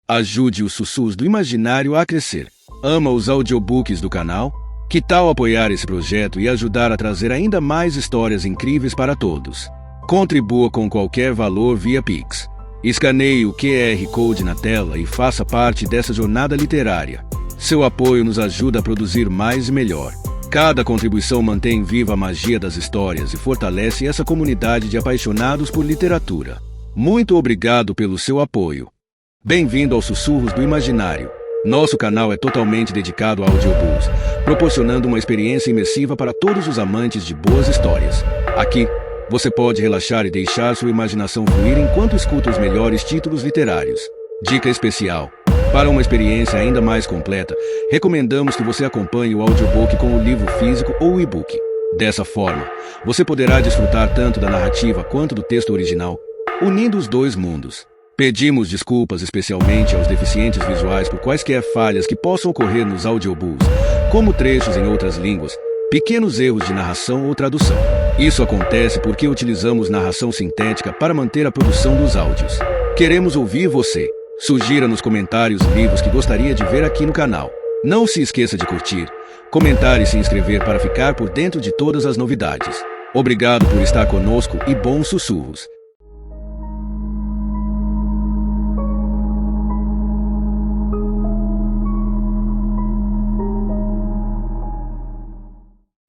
Ajude os Sussurros do Imaginário a crescer. Ama os audiobooks do canal? Que tal apoiar esse projeto e ajudar a trazer ainda mais histórias incríveis para todos? Contribua com qualquer valor via Pix. Escaneie o QR Code na tela e faça parte dessa jornada literária. Seu apoio nos ajuda a produzir mais e melhor. Cada contribuição mantém viva a magia das histórias e fortalece essa comunidade de apaixonados por literatura. Muito obrigado pelo seu apoio. Bem-vindo aos Sussurros do Imaginário. Nosso canal é totalmente dedicado a audiobooks, proporcionando uma experiência imersiva para todos os amantes de boas histórias. Aqui, você pode relaxar e deixar sua imaginação fluir enquanto escuta os melhores títulos literários. Dica especial: para uma experiência ainda mais completa, recomendamos que você acompanhe o audiobook com o livro físico ou e-book. Dessa forma, você poderá desfrutar tanto da narrativa quanto do texto original, unindo os dois mundos. Pedimos desculpas especialmente aos deficientes visuais por quaisquer falhas que possam ocorrer nos audiobooks, como trechos em outras línguas, pequenos erros de narração ou tradução. Isso acontece porque utilizamos narração sintética para manter a produção dos áudios. Queremos ouvir você. Sugira nos comentários livros que gostaria de ver aqui no canal. Não se esqueça de curtir, comentar e se inscrever para ficar por dentro de todas as novidades. Obrigado por estar conosco e bons sussurros.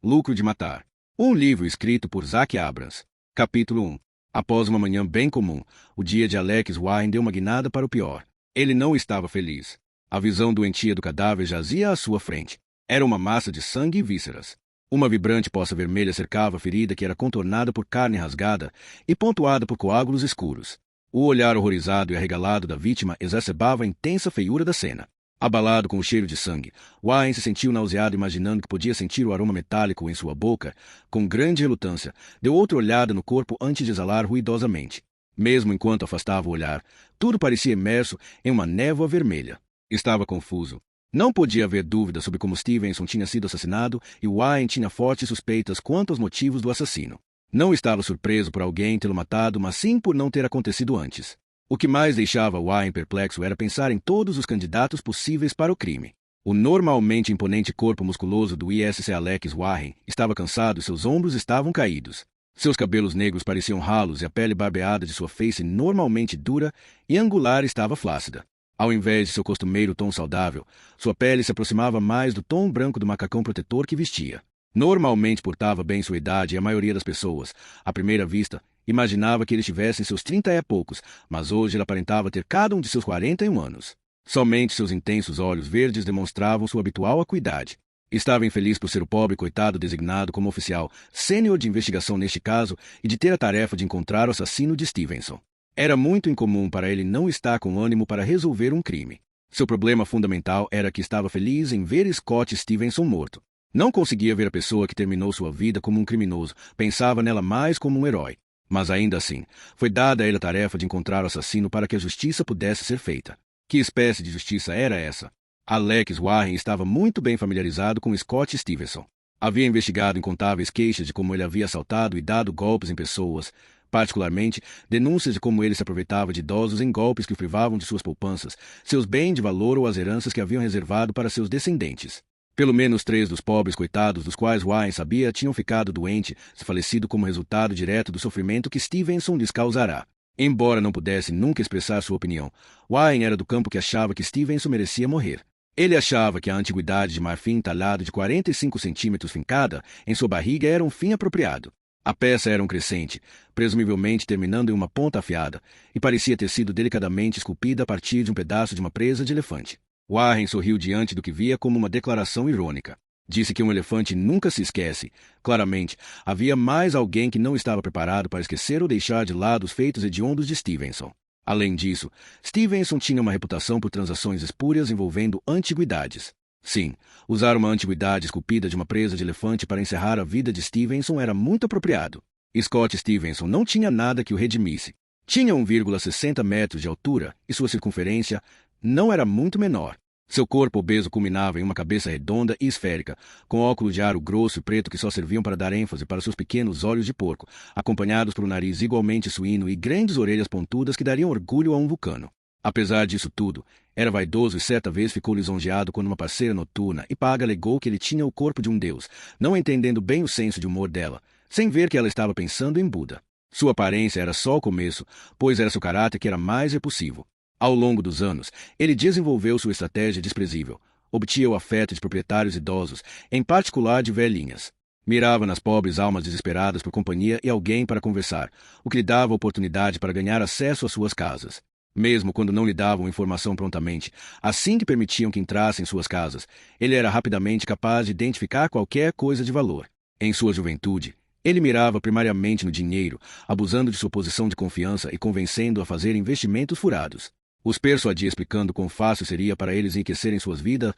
Lucro de Matar. Um livro escrito por Zach Abrams. Capítulo 1. Após uma manhã bem comum, o dia de Alex Warren deu uma guinada para o pior. Ele não estava feliz. A visão doentia do cadáver jazia à sua frente. Era uma massa de sangue e vísceras. Uma vibrante poça vermelha cercava a ferida que era contornada por carne rasgada e pontuada por coágulos escuros. O olhar horrorizado e arregalado da vítima exacerbava a intensa feiura da cena. Abalado com o cheiro de sangue, Warren se sentiu nauseado imaginando que podia sentir o aroma metálico em sua boca. Com grande relutância, deu outra olhada no corpo antes de exalar ruidosamente. Mesmo enquanto afastava o olhar, tudo parecia imerso em uma névoa vermelha. Estava confuso. Não podia haver dúvida sobre como Stevenson tinha sido assassinado e Warren tinha fortes suspeitas quanto aos motivos do assassino. Não estava surpreso por alguém tê-lo matado, mas sim por não ter acontecido antes. O que mais deixava Warren perplexo era pensar em todos os candidatos possíveis para o crime. O normalmente imponente corpo musculoso do ISC Alex Warren estava cansado e seus ombros estavam caídos. Seus cabelos negros pareciam ralos e a pele barbeada de sua face normalmente dura e angular estava flácida. Ao invés de seu costumeiro tom saudável, sua pele se aproximava mais do tom branco do macacão protetor que vestia. Normalmente portava bem sua idade e a maioria das pessoas, à primeira vista, imaginava que ele estivesse em seus 30 e poucos, mas hoje ele aparentava ter cada um de seus 41 anos. Somente seus intensos olhos verdes demonstravam sua habitual acuidade. Estava infeliz por ser o pobre coitado designado como oficial sênior de investigação neste caso e de ter a tarefa de encontrar o assassino de Stevenson. Era muito incomum para ele não estar com ânimo para resolver um crime. Seu problema fundamental era que estava feliz em ver Scott Stevenson morto. Não conseguia ver a pessoa que terminou sua vida como um criminoso, pensava nela mais como um herói. Mas ainda assim, foi dada a ele a tarefa de encontrar o assassino para que a justiça pudesse ser feita. Que espécie de justiça era essa? Alex Warren estava muito bem familiarizado com Scott Stevenson. Havia investigado incontáveis queixas de como ele havia assaltado e dado golpes em pessoas, particularmente denúncias de como ele se aproveitava de idosos em golpes que o privavam de suas poupanças, seus bens de valor ou as heranças que haviam reservado para seus descendentes. Pelo menos 3 dos pobres coitados dos quais Warren sabia tinham ficado doentes, falecido como resultado direto do sofrimento que Stevenson lhes causará. Embora não pudesse nunca expressar sua opinião, Warren era do campo que achava que Stevenson merecia morrer. Ele achava que a antiguidade de marfim talhado de 45 centímetros fincada em sua barriga era um fim apropriado. A peça era um crescente, presumivelmente terminando em uma ponta afiada, e parecia ter sido delicadamente esculpida a partir de um pedaço de uma presa de elefante. Warren sorriu diante do que via como uma declaração irônica. Disse que um elefante nunca se esquece. Claramente, havia mais alguém que não estava preparado para esquecer ou deixar de lado os feitos hediondos de Stevenson. Além disso, Stevenson tinha uma reputação por transações espúrias envolvendo antiguidades. Sim, usar uma antiguidade esculpida de uma presa de elefante para encerrar a vida de Stevenson era muito apropriado. Scott Stevenson não tinha nada que o redimisse. Tinha 1,60 metros de altura e sua circunferência não era muito menor. Seu corpo obeso culminava em uma cabeça redonda e esférica, com óculos de aro grosso e preto que só serviam para dar ênfase para seus pequenos olhos de porco, acompanhados por um nariz igualmente suíno e grandes orelhas pontudas que dariam orgulho a um vulcano. Apesar disso tudo, era vaidoso e certa vez ficou lisonjeado quando uma parceira noturna e paga alegou que ele tinha o corpo de um deus, não entendendo bem o senso de humor dela, sem ver que ela estava pensando em Buda. Sua aparência era só o começo, pois era seu caráter que era mais repulsivo. Ao longo dos anos, ele desenvolveu sua estratégia desprezível. Obtinha o afeto de proprietários idosos, em particular de velhinhas. Mirava nas pobres almas desesperadas por companhia e alguém para conversar, o que lhe dava oportunidade para ganhar acesso às suas casas. Mesmo quando não lhe davam informação prontamente, assim que permitiam que entrassem em suas casas, ele era rapidamente capaz de identificar qualquer coisa de valor. Em sua juventude, ele mirava primariamente no dinheiro, abusando de sua posição de confiança e convencendo-a a fazer investimentos furados. Os persuadia explicando quão fácil seria para eles enriquecerem suas vidas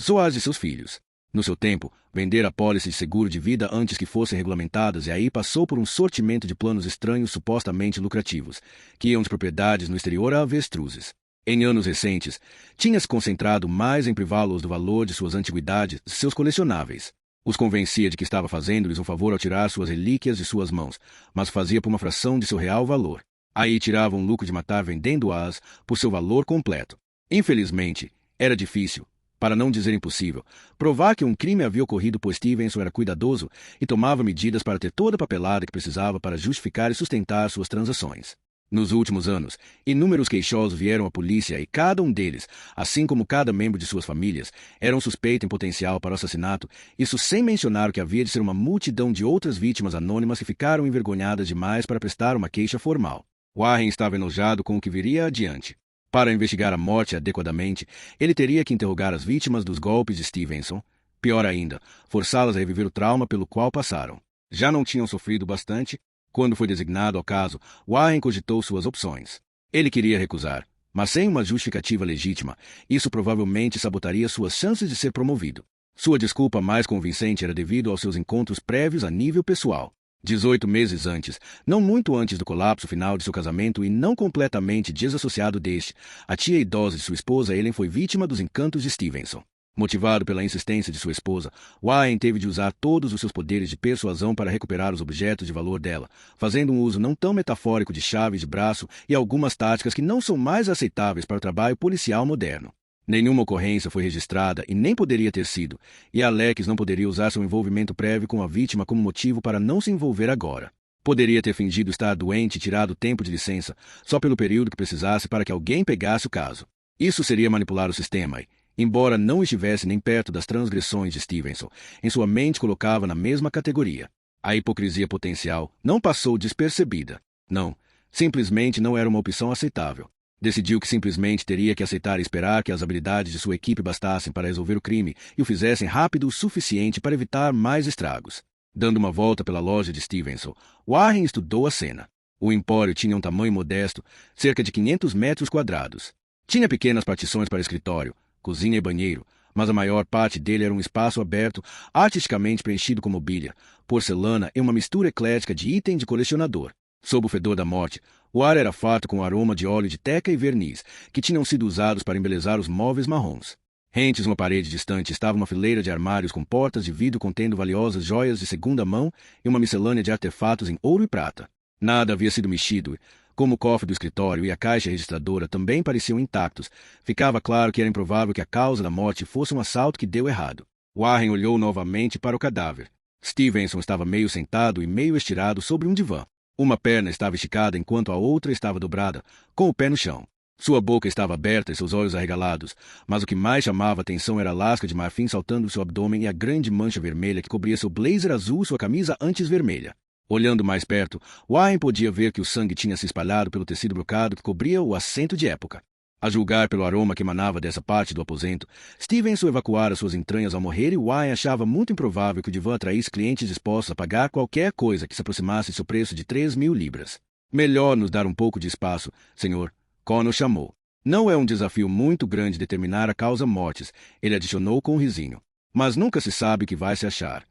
ou as de seus filhos. No seu tempo, vender apólices de seguro de vida antes que fossem regulamentadas e aí passou por um sortimento de planos estranhos supostamente lucrativos, que iam de propriedades no exterior a avestruzes. Em anos recentes, tinha se concentrado mais em privá-los do valor de suas antiguidades, seus colecionáveis. Os convencia de que estava fazendo-lhes um favor ao tirar suas relíquias de suas mãos, mas fazia por uma fração de seu real valor. Aí tirava um lucro de matar vendendo-as por seu valor completo. Infelizmente, era difícil, para não dizer impossível, provar que um crime havia ocorrido, pois Stevenson era cuidadoso e tomava medidas para ter toda a papelada que precisava para justificar e sustentar suas transações. Nos últimos anos, inúmeros queixosos vieram à polícia e cada um deles, assim como cada membro de suas famílias, era um suspeito em potencial para o assassinato, isso sem mencionar o que havia de ser uma multidão de outras vítimas anônimas que ficaram envergonhadas demais para prestar uma queixa formal. Warren estava enojado com o que viria adiante. Para investigar a morte adequadamente, ele teria que interrogar as vítimas dos golpes de Stevenson, pior ainda, forçá-las a reviver o trauma pelo qual passaram. Já não tinham sofrido bastante? Quando foi designado ao caso, Warren cogitou suas opções. Ele queria recusar, mas sem uma justificativa legítima, isso provavelmente sabotaria suas chances de ser promovido. Sua desculpa mais convincente era devido aos seus encontros prévios a nível pessoal. 18 meses antes, não muito antes do colapso final de seu casamento e não completamente desassociado deste, a tia idosa de sua esposa Ellen foi vítima dos encantos de Stevenson. Motivado pela insistência de sua esposa, Warren teve de usar todos os seus poderes de persuasão para recuperar os objetos de valor dela, fazendo um uso não tão metafórico de chaves de braço e algumas táticas que não são mais aceitáveis para o trabalho policial moderno. Nenhuma ocorrência foi registrada e nem poderia ter sido, e Alex não poderia usar seu envolvimento prévio com a vítima como motivo para não se envolver agora. Poderia ter fingido estar doente e tirado tempo de licença, só pelo período que precisasse para que alguém pegasse o caso. Isso seria manipular o sistema e, embora não estivesse nem perto das transgressões de Stevenson, em sua mente colocava na mesma categoria. A hipocrisia potencial não passou despercebida. Não, simplesmente não era uma opção aceitável. Decidiu que simplesmente teria que aceitar e esperar que as habilidades de sua equipe bastassem para resolver o crime e o fizessem rápido o suficiente para evitar mais estragos. Dando uma volta pela loja de Stevenson, Warren estudou a cena. O empório tinha um tamanho modesto, cerca de 500 metros quadrados. Tinha pequenas partições para escritório, cozinha e banheiro, mas a maior parte dele era um espaço aberto, artisticamente preenchido com mobília, porcelana e uma mistura eclética de item de colecionador. Sob o fedor da morte, o ar era farto com o aroma de óleo de teca e verniz, que tinham sido usados para embelezar os móveis marrons. Rentes uma parede distante estava uma fileira de armários com portas de vidro contendo valiosas joias de segunda mão e uma miscelânea de artefatos em ouro e prata. Nada havia sido mexido, como o cofre do escritório e a caixa registradora também pareciam intactos. Ficava claro que era improvável que a causa da morte fosse um assalto que deu errado. Warren olhou novamente para o cadáver. Stevenson estava meio sentado e meio estirado sobre um divã. Uma perna estava esticada enquanto a outra estava dobrada, com o pé no chão. Sua boca estava aberta e seus olhos arregalados, mas o que mais chamava a atenção era a lasca de marfim saltando do seu abdômen e a grande mancha vermelha que cobria seu blazer azul e sua camisa antes vermelha. Olhando mais perto, Warren podia ver que o sangue tinha se espalhado pelo tecido brocado que cobria o assento de época. A julgar pelo aroma que emanava dessa parte do aposento, Stevenson evacuara suas entranhas ao morrer e Warren achava muito improvável que o divã atraísse clientes dispostos a pagar qualquer coisa que se aproximasse de seu preço de 3.000 libras. Melhor nos dar um pouco de espaço, senhor, Connor chamou. Não é um desafio muito grande determinar a causa-mortes, ele adicionou com um risinho. Mas nunca se sabe o que vai se achar.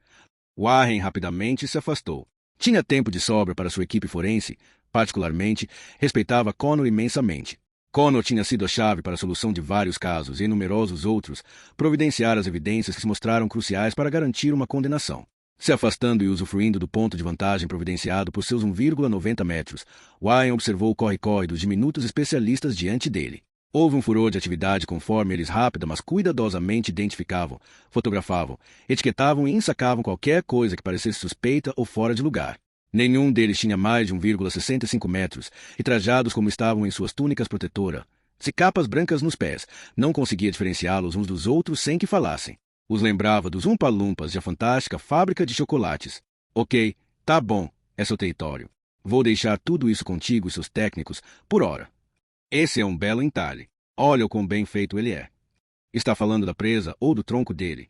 Warren rapidamente se afastou. Tinha tempo de sobra para sua equipe forense, particularmente, respeitava Connor imensamente. Connor tinha sido a chave para a solução de vários casos e numerosos outros, providenciar as evidências que se mostraram cruciais para garantir uma condenação. Se afastando e usufruindo do ponto de vantagem providenciado por seus 1,90 metros, Warren observou o corre-corre dos diminutos especialistas diante dele. Houve um furor de atividade conforme eles rápida, mas cuidadosamente identificavam, fotografavam, etiquetavam e ensacavam qualquer coisa que parecesse suspeita ou fora de lugar. Nenhum deles tinha mais de 1,65 metros, e trajados como estavam em suas túnicas protetoras, e capas brancas nos pés, não conseguia diferenciá-los uns dos outros sem que falassem. Os lembrava dos Umpa-Lumpas de A Fantástica Fábrica de Chocolates. Ok, tá bom, é seu território. Vou deixar tudo isso contigo e seus técnicos, por hora. Esse é um belo entalhe. Olha o quão bem feito ele é. Está falando da presa ou do tronco dele?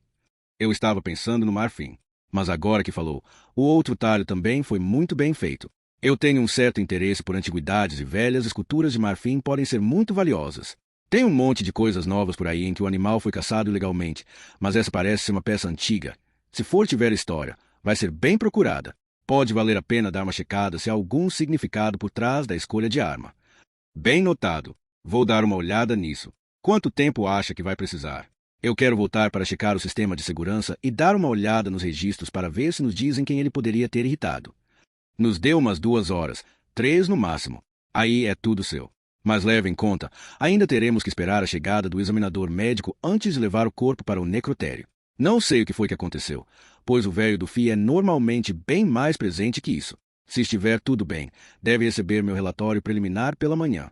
Eu estava pensando no marfim. Mas agora que falou, o outro talho também foi muito bem feito. Eu tenho um certo interesse por antiguidades e velhas esculturas de marfim podem ser muito valiosas. Tem um monte de coisas novas por aí em que o animal foi caçado ilegalmente, mas essa parece ser uma peça antiga. Se for tiver história, vai ser bem procurada. Pode valer a pena dar uma checada se há algum significado por trás da escolha de arma. Bem notado. Vou dar uma olhada nisso. Quanto tempo acha que vai precisar? Eu quero voltar para checar o sistema de segurança e dar uma olhada nos registros para ver se nos dizem quem ele poderia ter irritado. Nos dê umas 2 horas, 3 no máximo. Aí é tudo seu. Mas leve em conta, ainda teremos que esperar a chegada do examinador médico antes de levar o corpo para o necrotério. Não sei o que foi que aconteceu, pois o velho do FI é normalmente bem mais presente que isso. Se estiver tudo bem, deve receber meu relatório preliminar pela manhã.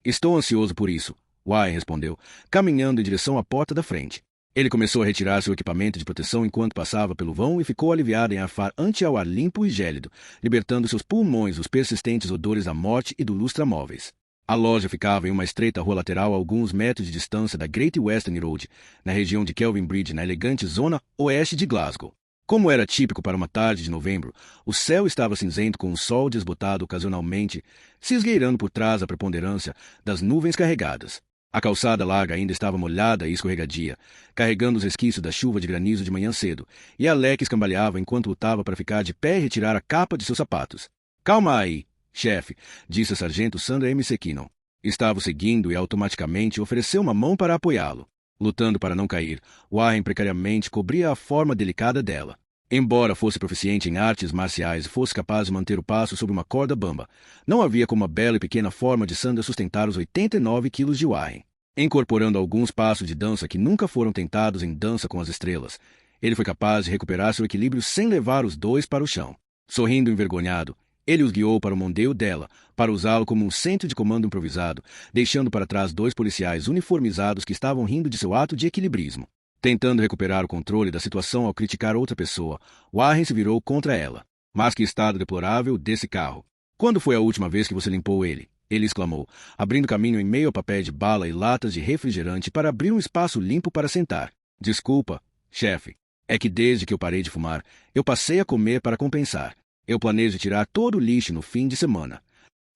Estou ansioso por isso, Wai respondeu, caminhando em direção à porta da frente. Ele começou a retirar seu equipamento de proteção enquanto passava pelo vão e ficou aliviado em arfar ante ao ar limpo e gélido, libertando seus pulmões os persistentes odores da morte e do lustramóveis. A loja ficava em uma estreita rua lateral a alguns metros de distância da Great Western Road, na região de Kelvin Bridge, na elegante zona oeste de Glasgow. Como era típico para uma tarde de novembro, o céu estava cinzento com o sol desbotado ocasionalmente, se esgueirando por trás da preponderância das nuvens carregadas. A calçada larga ainda estava molhada e escorregadia, carregando os resquícios da chuva de granizo de manhã cedo, e Alec escambaleava enquanto lutava para ficar de pé e retirar a capa de seus sapatos. Calma aí, chefe, disse a sargento Sandra M. Sekinon. Estava o seguindo e automaticamente ofereceu uma mão para apoiá-lo. Lutando para não cair, Warren precariamente cobria a forma delicada dela. Embora fosse proficiente em artes marciais e fosse capaz de manter o passo sob uma corda bamba, não havia como a bela e pequena forma de Sandra sustentar os 89 quilos de Warren. Incorporando alguns passos de dança que nunca foram tentados em Dança com as Estrelas, ele foi capaz de recuperar seu equilíbrio sem levar os dois para o chão. Sorrindo envergonhado, ele os guiou para o mondeo dela, para usá-lo como um centro de comando improvisado, deixando para trás 2 policiais uniformizados que estavam rindo de seu ato de equilibrismo. Tentando recuperar o controle da situação ao criticar outra pessoa, Warren se virou contra ela. Mas que estado deplorável desse carro! Quando foi a última vez que você limpou ele? Ele exclamou, abrindo caminho em meio a papéis de bala e latas de refrigerante para abrir um espaço limpo para sentar. Desculpa, chefe. É que desde que eu parei de fumar, eu passei a comer para compensar. Eu planejo tirar todo o lixo no fim de semana.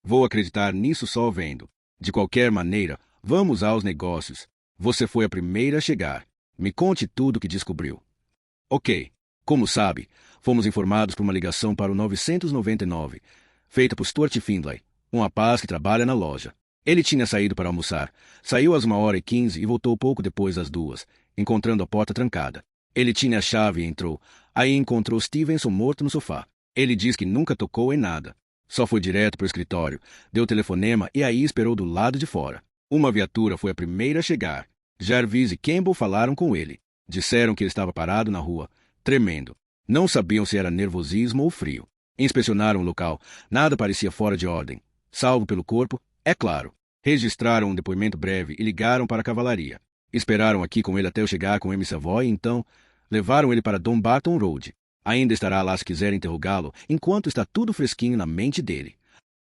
Vou acreditar nisso só vendo. De qualquer maneira, vamos aos negócios. Você foi a primeira a chegar. Me conte tudo o que descobriu. Ok. Como sabe, fomos informados por uma ligação para o 999, feita por Stuart Findlay, um rapaz que trabalha na loja. Ele tinha saído para almoçar. Saiu às 1h15 e voltou pouco depois das 2, encontrando a porta trancada. Ele tinha a chave e entrou. Aí encontrou Stevenson morto no sofá. Ele diz que nunca tocou em nada. Só foi direto para o escritório, deu telefonema e aí esperou do lado de fora. Uma viatura foi a primeira a chegar. Jarvis e Campbell falaram com ele. Disseram que ele estava parado na rua, tremendo. Não sabiam se era nervosismo ou frio. Inspecionaram o local. Nada parecia fora de ordem. Salvo pelo corpo, é claro. Registraram um depoimento breve e ligaram para a cavalaria. Esperaram aqui com ele até eu chegar com M. Savoy e então levaram ele para Dumbarton Road. Ainda estará lá se quiser interrogá-lo, enquanto está tudo fresquinho na mente dele.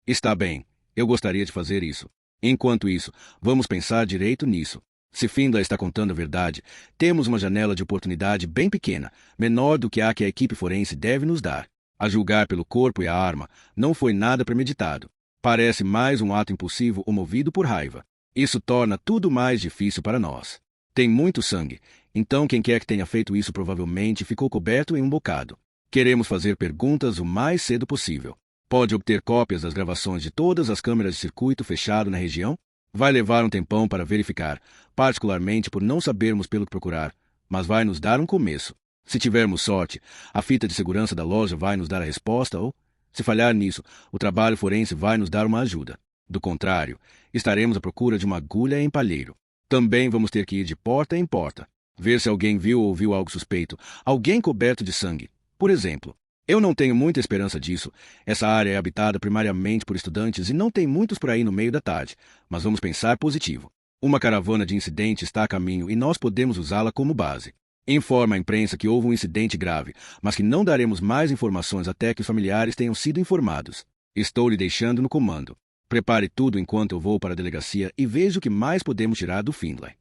Está bem, eu gostaria de fazer isso. Enquanto isso, vamos pensar direito nisso. Se Findlay está contando a verdade, temos uma janela de oportunidade bem pequena, menor do que a equipe forense deve nos dar. A julgar pelo corpo e a arma, não foi nada premeditado. Parece mais um ato impulsivo ou movido por raiva. Isso torna tudo mais difícil para nós. Tem muito sangue, então quem quer que tenha feito isso provavelmente ficou coberto em um bocado. Queremos fazer perguntas o mais cedo possível. Pode obter cópias das gravações de todas as câmeras de circuito fechado na região? Vai levar um tempão para verificar, particularmente por não sabermos pelo que procurar, mas vai nos dar um começo. Se tivermos sorte, a fita de segurança da loja vai nos dar a resposta ou, se falhar nisso, o trabalho forense vai nos dar uma ajuda. Do contrário, estaremos à procura de uma agulha em palheiro. Também vamos ter que ir de porta em porta, ver se alguém viu ou ouviu algo suspeito, alguém coberto de sangue, por exemplo. Eu não tenho muita esperança disso. Essa área é habitada primariamente por estudantes e não tem muitos por aí no meio da tarde, mas vamos pensar positivo. Uma caravana de incidente está a caminho e nós podemos usá-la como base. Informa a imprensa que houve um incidente grave, mas que não daremos mais informações até que os familiares tenham sido informados. Estou lhe deixando no comando. Prepare tudo enquanto eu vou para a delegacia e vejo o que mais podemos tirar do Findlay.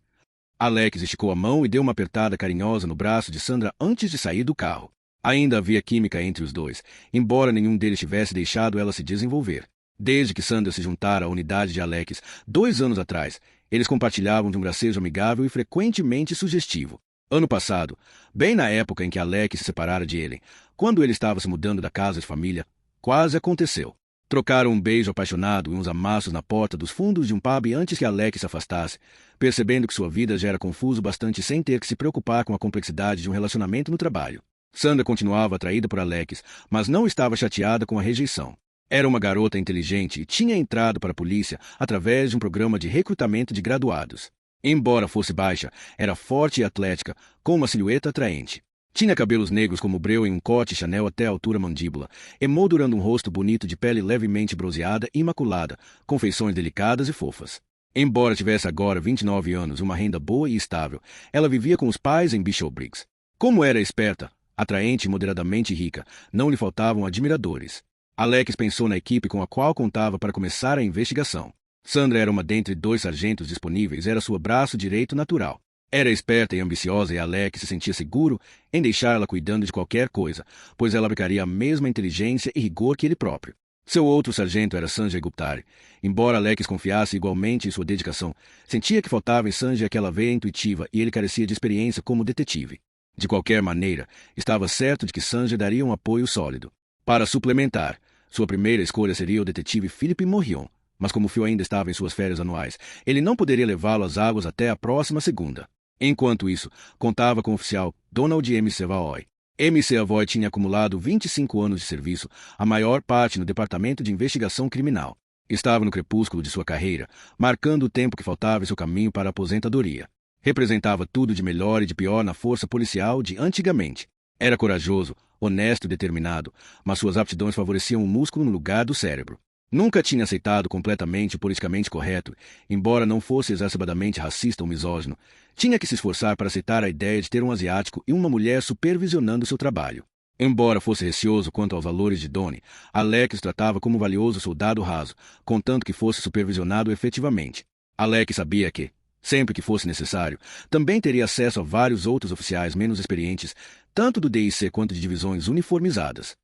Alex esticou a mão e deu uma apertada carinhosa no braço de Sandra antes de sair do carro. Ainda havia química entre os dois, embora nenhum deles tivesse deixado ela se desenvolver. Desde que Sandra se juntara à unidade de Alex 2 anos atrás, eles compartilhavam de um gracejo amigável e frequentemente sugestivo. Ano passado, bem na época em que Alex se separara de Ellen, quando ele estava se mudando da casa de família, quase aconteceu. Trocaram um beijo apaixonado e uns amassos na porta dos fundos de um pub antes que Alex se afastasse, percebendo que sua vida já era confuso bastante sem ter que se preocupar com a complexidade de um relacionamento no trabalho. Sandra continuava atraída por Alex, mas não estava chateada com a rejeição. Era uma garota inteligente e tinha entrado para a polícia através de um programa de recrutamento de graduados. Embora fosse baixa, era forte e atlética, com uma silhueta atraente. Tinha cabelos negros como breu em um corte Chanel até a altura mandíbula, emoldurando um rosto bonito de pele levemente bronzeada e imaculada, com feições delicadas e fofas. Embora tivesse agora 29 anos e uma renda boa e estável, ela vivia com os pais em Bishopbriggs. Como era esperta, atraente e moderadamente rica, não lhe faltavam admiradores. Alex pensou na equipe com a qual contava para começar a investigação. Sandra era uma dentre 2 sargentos disponíveis, era sua braço direito natural. Era esperta e ambiciosa e Alex se sentia seguro em deixá-la cuidando de qualquer coisa, pois ela aplicaria a mesma inteligência e rigor que ele próprio. Seu outro sargento era Sanjay Guptari. Embora Alex confiasse igualmente em sua dedicação, sentia que faltava em Sanjay aquela veia intuitiva e ele carecia de experiência como detetive. De qualquer maneira, estava certo de que Sanjay daria um apoio sólido. Para suplementar, sua primeira escolha seria o detetive Philip Morrion, mas como Phil ainda estava em suas férias anuais, ele não poderia levá-lo às águas até a próxima segunda. Enquanto isso, contava com o oficial Donald M. Savoy. M. Savoy tinha acumulado 25 anos de serviço, a maior parte no Departamento de Investigação Criminal. Estava no crepúsculo de sua carreira, marcando o tempo que faltava em seu caminho para a aposentadoria. Representava tudo de melhor e de pior na força policial de antigamente. Era corajoso, honesto e determinado, mas suas aptidões favoreciam o músculo no lugar do cérebro. Nunca tinha aceitado completamente o politicamente correto, embora não fosse exacerbadamente racista ou misógino. Tinha que se esforçar para aceitar a ideia de ter um asiático e uma mulher supervisionando seu trabalho. Embora fosse receoso quanto aos valores de Donnie, Alex tratava como um valioso soldado raso, contanto que fosse supervisionado efetivamente. Alex sabia que, sempre que fosse necessário, também teria acesso a vários outros oficiais menos experientes, tanto do DIC quanto de divisões uniformizadas.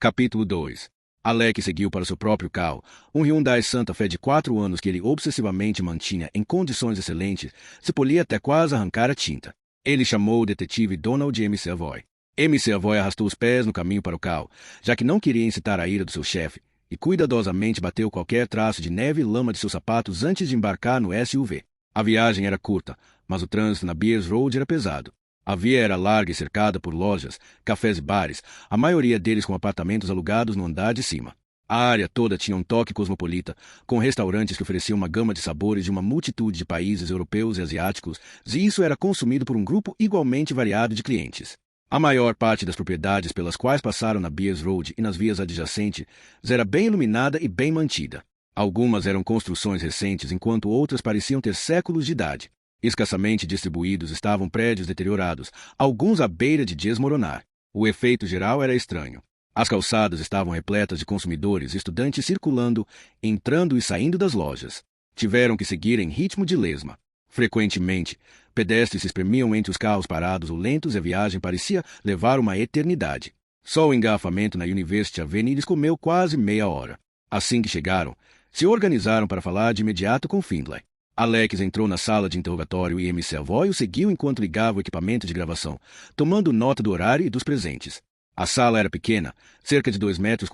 Capítulo 2. Alex seguiu para seu próprio carro, um Hyundai Santa Fe de 4 anos que ele obsessivamente mantinha em condições excelentes, se polia até quase arrancar a tinta. Ele chamou o detetive Donald M. Savoy. M. Savoy arrastou os pés no caminho para o carro, já que não queria incitar a ira do seu chefe, e cuidadosamente bateu qualquer traço de neve e lama de seus sapatos antes de embarcar no SUV. A viagem era curta, mas o trânsito na Beers Road era pesado. A via era larga e cercada por lojas, cafés e bares, a maioria deles com apartamentos alugados no andar de cima. A área toda tinha um toque cosmopolita, com restaurantes que ofereciam uma gama de sabores de uma multitude de países europeus e asiáticos, e isso era consumido por um grupo igualmente variado de clientes. A maior parte das propriedades pelas quais passaram na Beers Road e nas vias adjacentes era bem iluminada e bem mantida. Algumas eram construções recentes, enquanto outras pareciam ter séculos de idade. Escassamente distribuídos estavam prédios deteriorados, alguns à beira de desmoronar. O efeito geral era estranho. As calçadas estavam repletas de consumidores e estudantes circulando, entrando e saindo das lojas. Tiveram que seguir em ritmo de lesma. Frequentemente, pedestres se espremiam entre os carros parados ou lentos e a viagem parecia levar uma eternidade. Só o engarrafamento na University Avenue lhes comeu quase meia hora. Assim que chegaram, se organizaram para falar de imediato com Findlay. Alex entrou na sala de interrogatório e M. Savoy o seguiu enquanto ligava o equipamento de gravação, tomando nota do horário e dos presentes. A sala era pequena, cerca de 2,5 metros.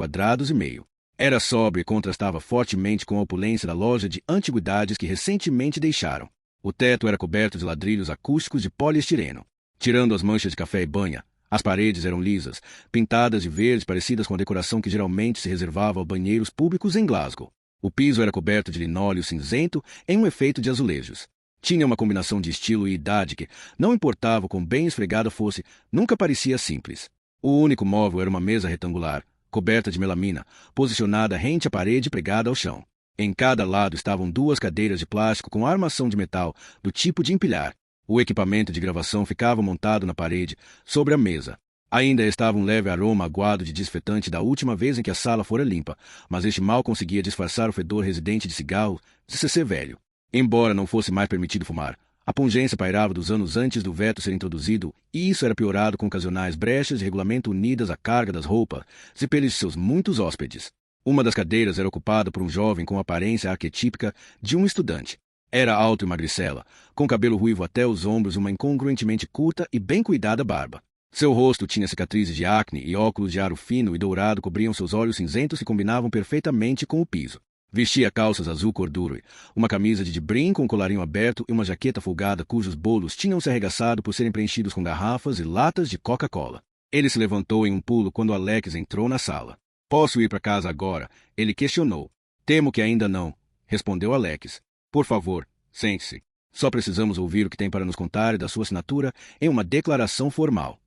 Era sóbria e contrastava fortemente com a opulência da loja de antiguidades que recentemente deixaram. O teto era coberto de ladrilhos acústicos de poliestireno. Tirando as manchas de café e banha, as paredes eram lisas, pintadas de verde parecidas com a decoração que geralmente se reservava a banheiros públicos em Glasgow. O piso era coberto de linóleo cinzento em um efeito de azulejos. Tinha uma combinação de estilo e idade que, não importava o quão bem esfregada fosse, nunca parecia simples. O único móvel era uma mesa retangular, coberta de melamina, posicionada rente à parede e pregada ao chão. Em cada lado estavam duas cadeiras de plástico com armação de metal, do tipo de empilhar. O equipamento de gravação ficava montado na parede, sobre a mesa. Ainda estava um leve aroma aguado de desinfetante da última vez em que a sala fora limpa, mas este mal conseguia disfarçar o fedor residente de cigarro de CC velho. Embora não fosse mais permitido fumar, a pungência pairava dos anos antes do veto ser introduzido, e isso era piorado com ocasionais brechas de regulamento unidas à carga das roupas e pelos de seus muitos hóspedes. Uma das cadeiras era ocupada por um jovem com a aparência arquetípica de um estudante. Era alto e magricela, com cabelo ruivo até os ombros e uma incongruentemente curta e bem cuidada barba. Seu rosto tinha cicatrizes de acne e óculos de aro fino e dourado cobriam seus olhos cinzentos que combinavam perfeitamente com o piso. Vestia calças azul corduro, uma camisa de brim com colarinho aberto e uma jaqueta folgada cujos bolos tinham se arregaçado por serem preenchidos com garrafas e latas de Coca-Cola. Ele se levantou em um pulo quando Alex entrou na sala. "Posso ir para casa agora?" ele questionou. "Temo que ainda não", respondeu Alex. "Por favor, sente-se. Só precisamos ouvir o que tem para nos contar e da sua assinatura em uma declaração formal."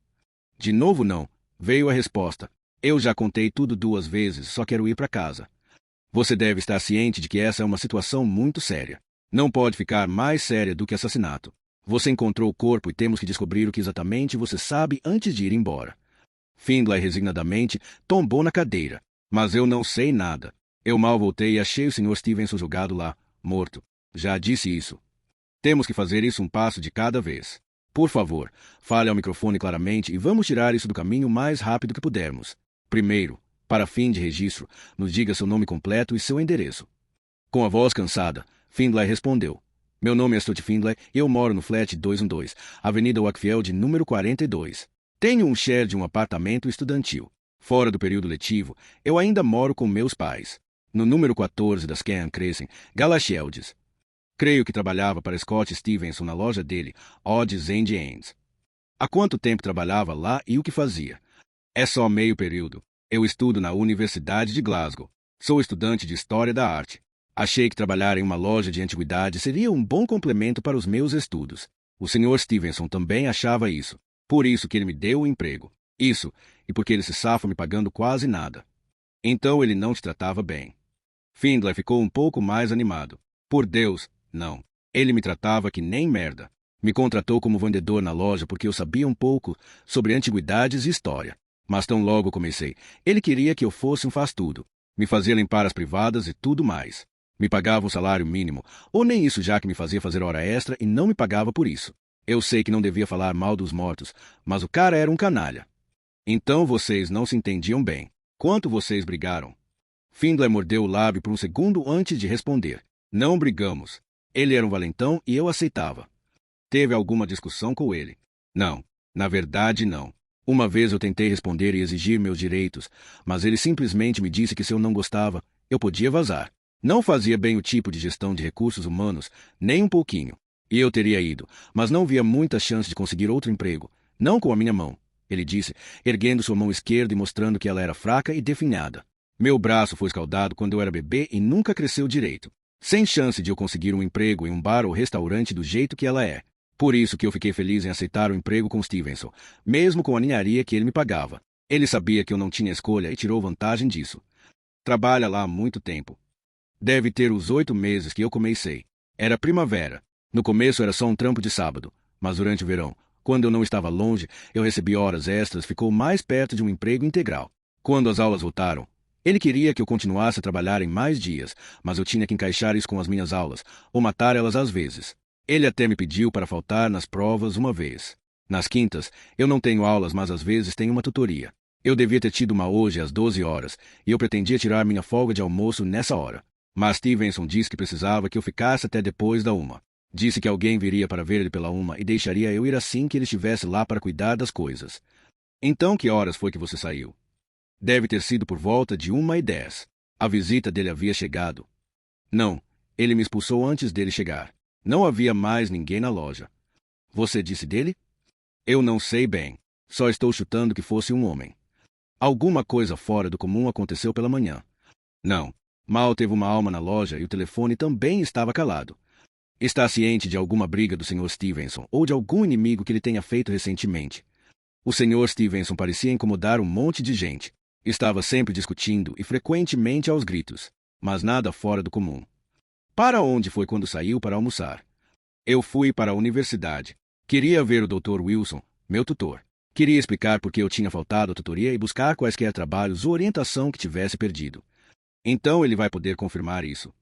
"De novo não", veio a resposta. "Eu já contei tudo 2 vezes, só quero ir para casa." "Você deve estar ciente de que essa é uma situação muito séria. Não pode ficar mais séria do que assassinato. Você encontrou o corpo e temos que descobrir o que exatamente você sabe antes de ir embora." Findlay resignadamente tombou na cadeira. "Mas eu não sei nada. Eu mal voltei e achei o Sr. Stevenson jogado lá, morto. Já disse isso. Temos que fazer isso um passo de cada vez. Por favor, fale ao microfone claramente e vamos tirar isso do caminho o mais rápido que pudermos. Primeiro, para fim de registro, nos diga seu nome completo e seu endereço." Com a voz cansada, Findlay respondeu. "Meu nome é Stuart Findlay e eu moro no flat 212, Avenida Wakefield, número 42. Tenho um share de um apartamento estudantil. Fora do período letivo, eu ainda moro com meus pais. No número 14 da Scan Crescent, Galashiels. Creio que trabalhava para Scott Stevenson na loja dele, Odds and Ends. Há quanto tempo trabalhava lá e o que fazia?" "É só meio período. Eu estudo na Universidade de Glasgow. Sou estudante de História da Arte. Achei que trabalhar em uma loja de antiguidades seria um bom complemento para os meus estudos. O Sr. Stevenson também achava isso. Por isso que ele me deu o emprego. Isso, e porque ele se safa me pagando quase nada." "Então ele não te tratava bem." Findlay ficou um pouco mais animado. "Por Deus, não. Ele me tratava que nem merda. Me contratou como vendedor na loja porque eu sabia um pouco sobre antiguidades e história. Mas tão logo comecei, ele queria que eu fosse um faz-tudo. Me fazia limpar as privadas e tudo mais. Me pagava um salário mínimo, ou nem isso já que me fazia fazer hora extra e não me pagava por isso. Eu sei que não devia falar mal dos mortos, mas o cara era um canalha." "Então vocês não se entendiam bem. Quanto vocês brigaram?" Findlay mordeu o lábio por um segundo antes de responder. "Não brigamos. Ele era um valentão e eu aceitava." "Teve alguma discussão com ele?" "Não. Na verdade, não. Uma vez eu tentei responder e exigir meus direitos, mas ele simplesmente me disse que se eu não gostava, eu podia vazar. Não fazia bem o tipo de gestão de recursos humanos, nem um pouquinho. E eu teria ido, mas não via muita chance de conseguir outro emprego. Não com a minha mão," ele disse, erguendo sua mão esquerda e mostrando que ela era fraca e definhada. "Meu braço foi escaldado quando eu era bebê e nunca cresceu direito. Sem chance de eu conseguir um emprego em um bar ou restaurante do jeito que ela é. Por isso que eu fiquei feliz em aceitar o emprego com Stevenson, mesmo com a ninharia que ele me pagava. Ele sabia que eu não tinha escolha e tirou vantagem disso. Trabalha lá há muito tempo. Deve ter os 8 meses que eu comecei. Era primavera. No começo era só um trampo de sábado, mas durante o verão, quando eu não estava longe, eu recebi horas extras, ficou mais perto de um emprego integral. Quando as aulas voltaram, ele queria que eu continuasse a trabalhar em mais dias, mas eu tinha que encaixar isso com as minhas aulas, ou matar elas às vezes. Ele até me pediu para faltar nas provas uma vez. Nas quintas, eu não tenho aulas, mas às vezes tenho uma tutoria. Eu devia ter tido uma hoje às 12 horas, e eu pretendia tirar minha folga de almoço nessa hora. Mas Stevenson disse que precisava que eu ficasse até depois da 1. Disse que alguém viria para ver ele pela 1 e deixaria eu ir assim que ele estivesse lá para cuidar das coisas. Então que horas foi que você saiu? Deve ter sido por volta de 1h10. A visita dele havia chegado. Não, ele me expulsou antes dele chegar. Não havia mais ninguém na loja. Você disse dele? Eu não sei bem. Só estou chutando que fosse um homem. Alguma coisa fora do comum aconteceu pela manhã. Não. Mal teve uma alma na loja e o telefone também estava calado. Está ciente de alguma briga do Sr. Stevenson ou de algum inimigo que ele tenha feito recentemente? O Sr. Stevenson parecia incomodar um monte de gente. Estava sempre discutindo e frequentemente aos gritos, mas nada fora do comum. Para onde foi quando saiu para almoçar? Eu fui para a universidade. Queria ver o Dr. Wilson, meu tutor. Queria explicar por que eu tinha faltado à tutoria e buscar quaisquer trabalhos ou orientação que tivesse perdido. Então ele vai poder confirmar isso.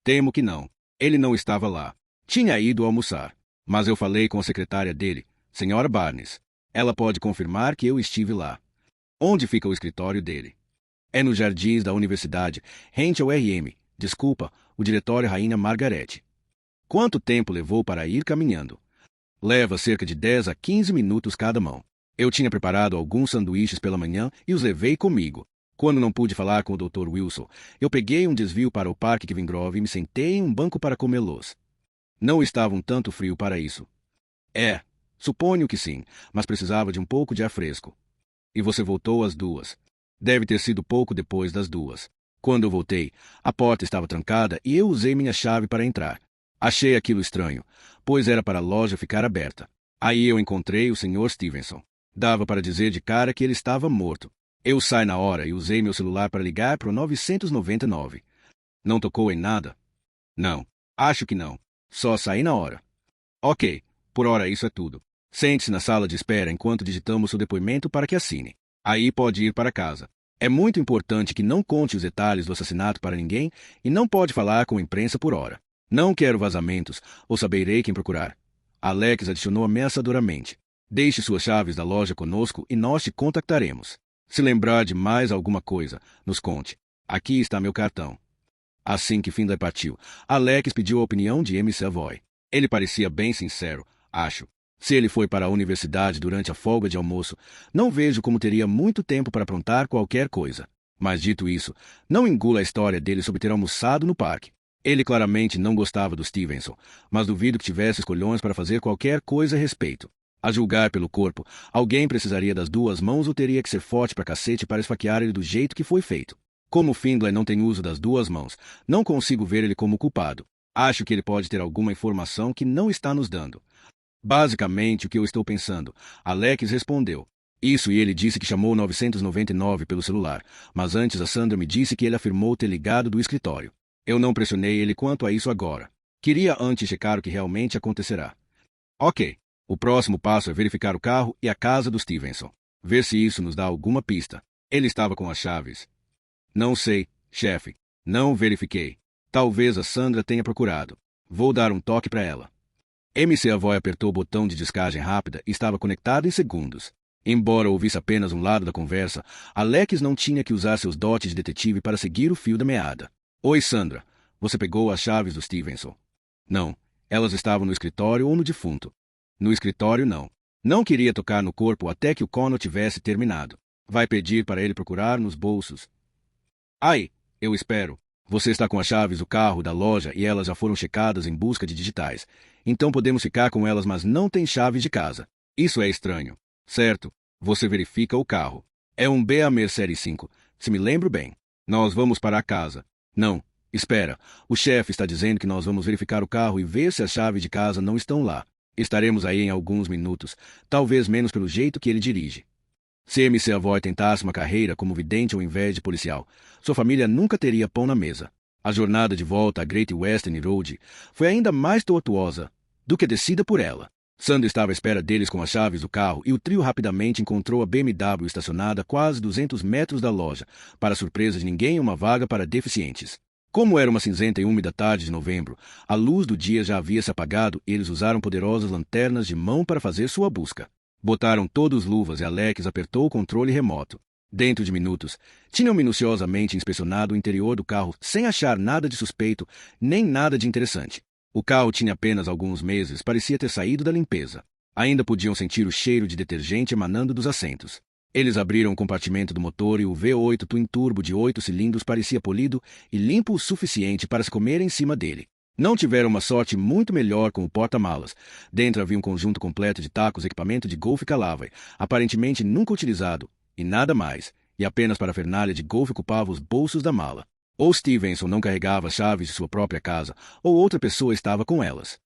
Temo que não. Ele não estava lá. Tinha ido almoçar. Mas eu falei com a secretária dele, Sra. Barnes. Ela pode confirmar que eu estive lá. Onde fica o escritório dele? É nos jardins da universidade, rente ao RM. Desculpa, o diretório Rainha Margaret. Quanto tempo levou para ir caminhando? Leva cerca de 10 a 15 minutos cada mão. Eu tinha preparado alguns sanduíches pela manhã e os levei comigo. Quando não pude falar com o Dr. Wilson, eu peguei um desvio para o Parque Kevin Grove e me sentei em um banco para comê-los. Não estava um tanto frio para isso. Suponho que sim, mas precisava de um pouco de ar fresco. E você voltou às 2. Deve ter sido pouco depois das 2. Quando eu voltei, a porta estava trancada e eu usei minha chave para entrar. Achei aquilo estranho, pois era para a loja ficar aberta. Aí eu encontrei o Sr. Stevenson. Dava para dizer de cara que ele estava morto. Eu saí na hora e usei meu celular para ligar para o 999. Não tocou em nada? Não, acho que não. Só saí na hora. Ok, por hora isso é tudo. Sente-se na sala de espera enquanto digitamos seu depoimento para que assine. Aí pode ir para casa. É muito importante que não conte os detalhes do assassinato para ninguém e não pode falar com a imprensa por hora. Não quero vazamentos ou saberei quem procurar. Alex adicionou ameaçadoramente. Deixe suas chaves da loja conosco e nós te contactaremos. Se lembrar de mais alguma coisa, nos conte. Aqui está meu cartão. Assim que Findlay partiu, Alex pediu a opinião de M. Savoy. Ele parecia bem sincero, acho. Se ele foi para a universidade durante a folga de almoço, não vejo como teria muito tempo para aprontar qualquer coisa. Mas dito isso, não engula a história dele sobre ter almoçado no parque. Ele claramente não gostava do Stevenson, mas duvido que tivesse escolhões para fazer qualquer coisa a respeito. A julgar pelo corpo, alguém precisaria das 2 mãos ou teria que ser forte pra cacete para esfaquear ele do jeito que foi feito. Como Findlay não tem uso das 2 mãos, não consigo ver ele como culpado. Acho que ele pode ter alguma informação que não está nos dando. Basicamente o que eu estou pensando. Alex respondeu. Isso, e ele disse que chamou 999 pelo celular, mas antes a Sandra me disse que ele afirmou ter ligado do escritório. Eu não pressionei ele quanto a isso agora. Queria antes checar o que realmente acontecerá. Ok. O próximo passo é verificar o carro e a casa do Stevenson. Ver se isso nos dá alguma pista. Ele estava com as chaves. Não sei, chefe. Não verifiquei. Talvez a Sandra tenha procurado. Vou dar um toque para ela. MC Avoy apertou o botão de descagem rápida e estava conectado em segundos. Embora ouvisse apenas um lado da conversa, Alex não tinha que usar seus dotes de detetive para seguir o fio da meada. Oi, Sandra. Você pegou as chaves do Stevenson? Não. Elas estavam no escritório ou no defunto. No escritório, não. Não queria tocar no corpo até que o Connor tivesse terminado. Vai pedir para ele procurar nos bolsos. Ai, eu espero. Você está com as chaves do carro, da loja, e elas já foram checadas em busca de digitais. Então podemos ficar com elas, mas não tem chaves de casa. Isso é estranho. Certo. Você verifica o carro. É um Beamer Série 5, se me lembro bem. Nós vamos para a casa. Não. Espera. O chefe está dizendo que nós vamos verificar o carro e ver se as chaves de casa não estão lá. Estaremos aí em alguns minutos, talvez menos pelo jeito que ele dirige. Se MC Avoy tentasse uma carreira como vidente ao invés de policial, sua família nunca teria pão na mesa. A jornada de volta à Great Western Road foi ainda mais tortuosa do que descida por ela. Sandra estava à espera deles com as chaves do carro e o trio rapidamente encontrou a BMW estacionada a quase 200 metros da loja, para surpresa de ninguém, uma vaga para deficientes. Como era uma cinzenta e úmida tarde de novembro, a luz do dia já havia se apagado e eles usaram poderosas lanternas de mão para fazer sua busca. Botaram todos luvas e Alex apertou o controle remoto. Dentro de minutos, tinham minuciosamente inspecionado o interior do carro sem achar nada de suspeito nem nada de interessante. O carro tinha apenas alguns meses, parecia ter saído da limpeza. Ainda podiam sentir o cheiro de detergente emanando dos assentos. Eles abriram o compartimento do motor e o V8 Twin Turbo de 8 cilindros parecia polido e limpo o suficiente para se comer em cima dele. Não tiveram uma sorte muito melhor com o porta-malas. Dentro havia um conjunto completo de tacos, equipamento de golfe Callaway, aparentemente nunca utilizado, e nada mais, e apenas parafernália de golfe ocupava os bolsos da mala. Ou Stevenson não carregava as chaves de sua própria casa, ou outra pessoa estava com elas.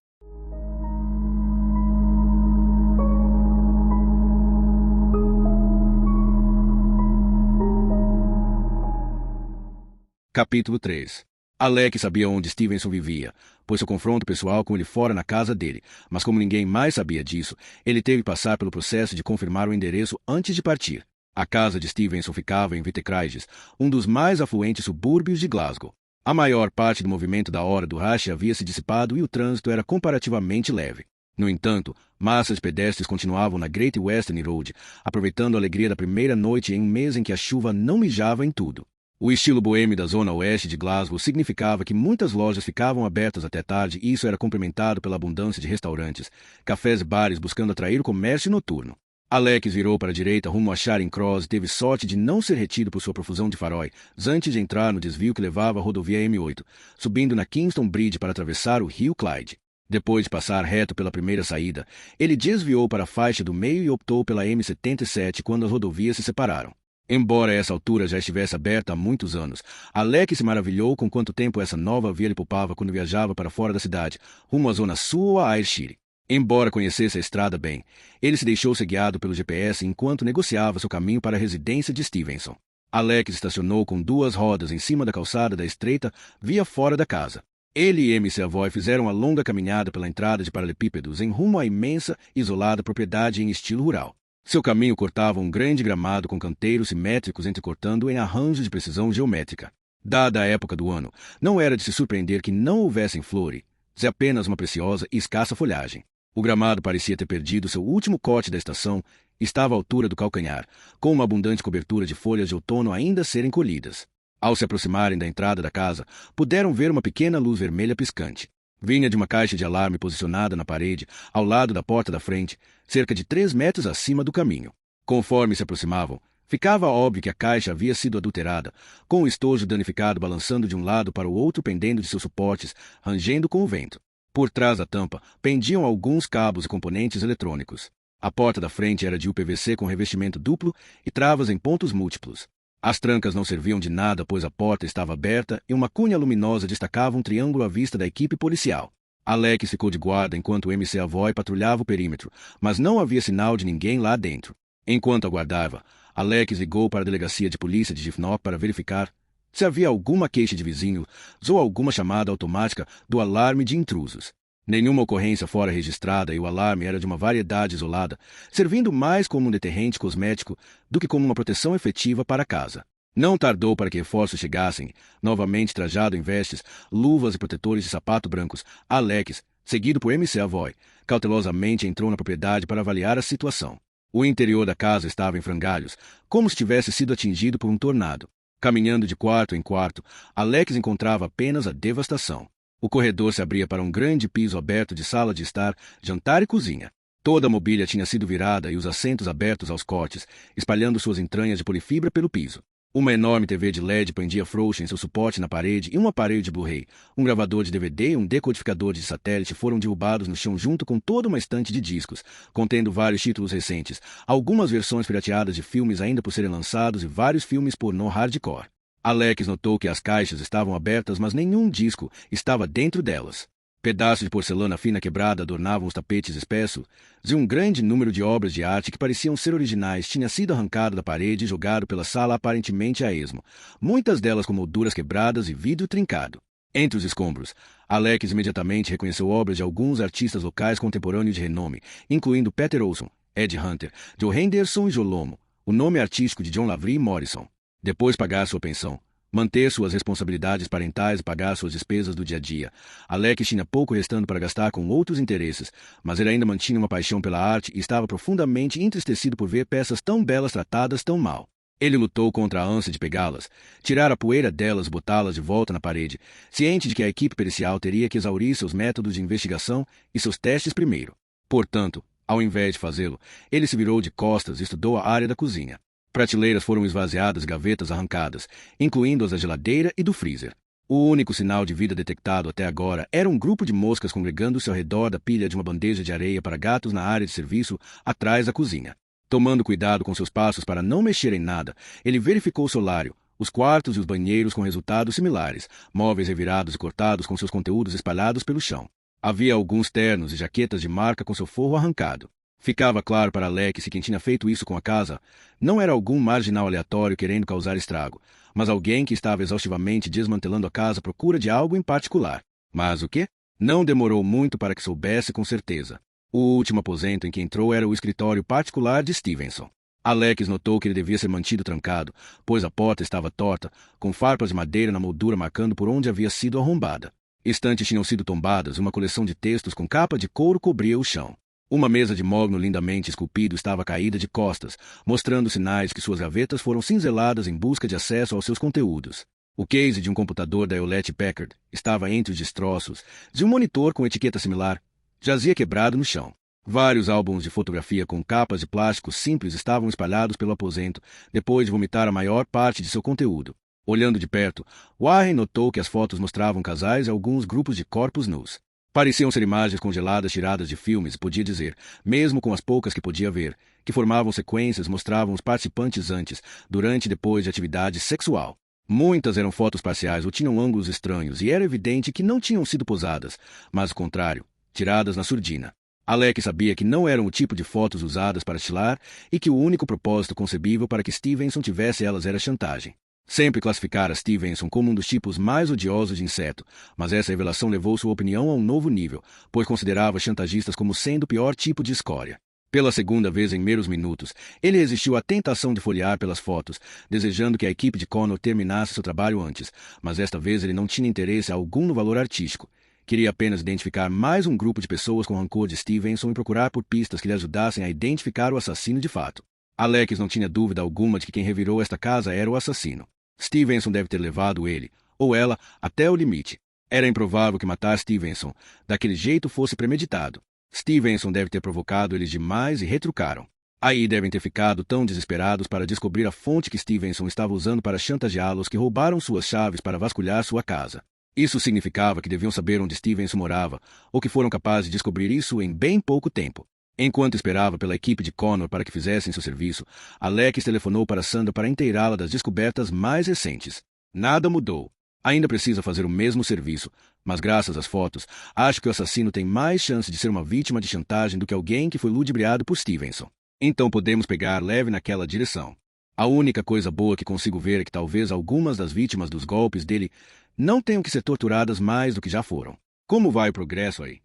Capítulo 3. Alex sabia onde Stevenson vivia, pois seu confronto pessoal com ele fora na casa dele, mas como ninguém mais sabia disso, ele teve que passar pelo processo de confirmar o endereço antes de partir. A casa de Stevenson ficava em Whitecridge, um dos mais afluentes subúrbios de Glasgow. A maior parte do movimento da hora do rush havia se dissipado e o trânsito era comparativamente leve. No entanto, massas de pedestres continuavam na Great Western Road, aproveitando a alegria da primeira noite em um mês em que a chuva não mijava em tudo. O estilo boêmio da zona oeste de Glasgow significava que muitas lojas ficavam abertas até tarde e isso era complementado pela abundância de restaurantes, cafés e bares buscando atrair o comércio noturno. Alex virou para a direita rumo a Charing Cross e teve sorte de não ser retido por sua profusão de faróis antes de entrar no desvio que levava à rodovia M8, subindo na Kingston Bridge para atravessar o rio Clyde. Depois de passar reto pela primeira saída, ele desviou para a faixa do meio e optou pela M77 quando as rodovias se separaram. Embora essa altura já estivesse aberta há muitos anos, Alex se maravilhou com quanto tempo essa nova via lhe poupava quando viajava para fora da cidade, rumo à zona sul ou a Ayrshire. Embora conhecesse a estrada bem, ele se deixou ser guiado pelo GPS enquanto negociava seu caminho para a residência de Stevenson. Alex estacionou com duas rodas em cima da calçada da estreita via fora da casa. Ele e M. Savoy fizeram uma longa caminhada pela entrada de paralelepípedos em rumo à imensa, isolada propriedade em estilo rural. Seu caminho cortava um grande gramado com canteiros simétricos entrecortando em arranjos de precisão geométrica. Dada a época do ano, não era de se surpreender que não houvessem flores, apenas uma preciosa e escassa folhagem. O gramado parecia ter perdido seu último corte da estação e estava à altura do calcanhar, com uma abundante cobertura de folhas de outono ainda a serem colhidas. Ao se aproximarem da entrada da casa, puderam ver uma pequena luz vermelha piscante. Vinha de uma caixa de alarme posicionada na parede, ao lado da porta da frente, cerca de 3 metros acima do caminho. Conforme se aproximavam, ficava óbvio que a caixa havia sido adulterada, com o estojo danificado balançando de um lado para o outro pendendo de seus suportes, rangendo com o vento. Por trás da tampa, pendiam alguns cabos e componentes eletrônicos. A porta da frente era de UPVC com revestimento duplo e travas em pontos múltiplos. As trancas não serviam de nada, pois a porta estava aberta e uma cunha luminosa destacava um triângulo à vista da equipe policial. Alex ficou de guarda enquanto o MC Avoy patrulhava o perímetro, mas não havia sinal de ninguém lá dentro. Enquanto aguardava, Alex ligou para a delegacia de polícia de Giffnock para verificar se havia alguma queixa de vizinhos ou alguma chamada automática do alarme de intrusos. Nenhuma ocorrência fora registrada e o alarme era de uma variedade isolada, servindo mais como um deterrente cosmético do que como uma proteção efetiva para a casa. Não tardou para que reforços chegassem, novamente trajado em vestes, luvas e protetores de sapato brancos. Alex, seguido por MC Avoy, cautelosamente entrou na propriedade para avaliar a situação. O interior da casa estava em frangalhos, como se tivesse sido atingido por um tornado. Caminhando de quarto em quarto, Alex encontrava apenas a devastação. O corredor se abria para um grande piso aberto de sala de estar, jantar e cozinha. Toda a mobília tinha sido virada e os assentos abertos aos cortes, espalhando suas entranhas de polifibra pelo piso. Uma enorme TV de LED pendia frouxa em seu suporte na parede e um aparelho de Blu-ray, um gravador de DVD e um decodificador de satélite foram derrubados no chão junto com toda uma estante de discos, contendo vários títulos recentes, algumas versões pirateadas de filmes ainda por serem lançados e vários filmes pornô hardcore. Alex notou que as caixas estavam abertas, mas nenhum disco estava dentro delas. Pedaços de porcelana fina quebrada adornavam os tapetes espessos e um grande número de obras de arte que pareciam ser originais tinha sido arrancado da parede e jogado pela sala aparentemente a esmo, muitas delas com molduras quebradas e vidro trincado. Entre os escombros, Alex imediatamente reconheceu obras de alguns artistas locais contemporâneos de renome, incluindo Peter Olson, Ed Hunter, Joe Henderson e Jolomo, o nome artístico de John Lavery Morrison. Depois de pagar sua pensão, manter suas responsabilidades parentais e pagar suas despesas do dia a dia, Alex tinha pouco restando para gastar com outros interesses, mas ele ainda mantinha uma paixão pela arte e estava profundamente entristecido por ver peças tão belas tratadas tão mal. Ele lutou contra a ânsia de pegá-las, tirar a poeira delas e botá-las de volta na parede, ciente de que a equipe pericial teria que exaurir seus métodos de investigação e seus testes primeiro. Portanto, ao invés de fazê-lo, ele se virou de costas e estudou a área da cozinha. Prateleiras foram esvaziadas e gavetas arrancadas, incluindo as da geladeira e do freezer. O único sinal de vida detectado até agora era um grupo de moscas congregando-se ao redor da pilha de uma bandeja de areia para gatos na área de serviço atrás da cozinha. Tomando cuidado com seus passos para não mexer em nada, ele verificou o solário, os quartos e os banheiros com resultados similares, móveis revirados e cortados com seus conteúdos espalhados pelo chão. Havia alguns ternos e jaquetas de marca com seu forro arrancado. Ficava claro para Alex que quem tinha feito isso com a casa não era algum marginal aleatório querendo causar estrago, mas alguém que estava exaustivamente desmantelando a casa à procura de algo em particular. Mas o quê? Não demorou muito para que soubesse com certeza. O último aposento em que entrou era o escritório particular de Stevenson. Alex notou que ele devia ser mantido trancado, pois a porta estava torta, com farpas de madeira na moldura marcando por onde havia sido arrombada. Estantes tinham sido tombadas e uma coleção de textos com capa de couro cobria o chão. Uma mesa de mogno lindamente esculpido estava caída de costas, mostrando sinais que suas gavetas foram cinzeladas em busca de acesso aos seus conteúdos. O case de um computador da Hewlett-Packard estava entre os destroços de um monitor com etiqueta similar. Jazia quebrado no chão. Vários álbuns de fotografia com capas de plástico simples estavam espalhados pelo aposento, depois de vomitar a maior parte de seu conteúdo. Olhando de perto, Warren notou que as fotos mostravam casais e alguns grupos de corpos nus. Pareciam ser imagens congeladas tiradas de filmes, podia dizer, mesmo com as poucas que podia ver, que formavam sequências, mostravam os participantes antes, durante e depois de atividade sexual. Muitas eram fotos parciais ou tinham ângulos estranhos, e era evidente que não tinham sido posadas, mas o contrário, tiradas na surdina. Alex sabia que não eram o tipo de fotos usadas para estilar e que o único propósito concebível para que Stevenson tivesse elas era chantagem. Sempre classificara Stevenson como um dos tipos mais odiosos de inseto, mas essa revelação levou sua opinião a um novo nível, pois considerava chantagistas como sendo o pior tipo de escória. Pela segunda vez em meros minutos, ele resistiu à tentação de folhear pelas fotos, desejando que a equipe de Connor terminasse seu trabalho antes, mas desta vez ele não tinha interesse algum no valor artístico. Queria apenas identificar mais um grupo de pessoas com rancor de Stevenson e procurar por pistas que lhe ajudassem a identificar o assassino de fato. Alex não tinha dúvida alguma de que quem revirou esta casa era o assassino. Stevenson deve ter levado ele, ou ela, até o limite. Era improvável que matar Stevenson daquele jeito fosse premeditado. Stevenson deve ter provocado eles demais e retrucaram. Aí devem ter ficado tão desesperados para descobrir a fonte que Stevenson estava usando para chantageá-los que roubaram suas chaves para vasculhar sua casa. Isso significava que deviam saber onde Stevenson morava, ou que foram capazes de descobrir isso em bem pouco tempo. Enquanto esperava pela equipe de Connor para que fizessem seu serviço, Alex telefonou para Sandra para inteirá-la das descobertas mais recentes. Nada mudou. Ainda precisa fazer o mesmo serviço, mas graças às fotos, acho que o assassino tem mais chance de ser uma vítima de chantagem do que alguém que foi ludibriado por Stevenson. Então podemos pegar leve naquela direção. A única coisa boa que consigo ver é que talvez algumas das vítimas dos golpes dele não tenham que ser torturadas mais do que já foram. Como vai o progresso aí?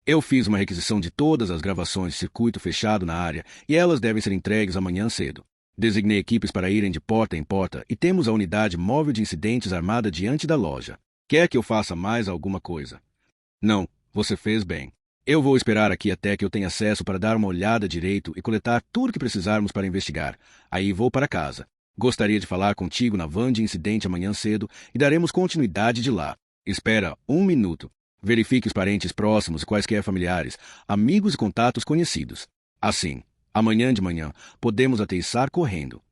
Eu fiz uma requisição de todas as gravações de circuito fechado na área e elas devem ser entregues amanhã cedo. Designei equipes para irem de porta em porta e temos a unidade móvel de incidentes armada diante da loja. Quer que eu faça mais alguma coisa? Não, você fez bem. Eu vou esperar aqui até que eu tenha acesso para dar uma olhada direito e coletar tudo que precisarmos para investigar. Aí vou para casa. Gostaria de falar contigo na van de incidente amanhã cedo e daremos continuidade de lá. Espera um minuto. Verifique os parentes próximos e quaisquer familiares, amigos e contatos conhecidos. Assim, amanhã de manhã, podemos ateiçar correndo.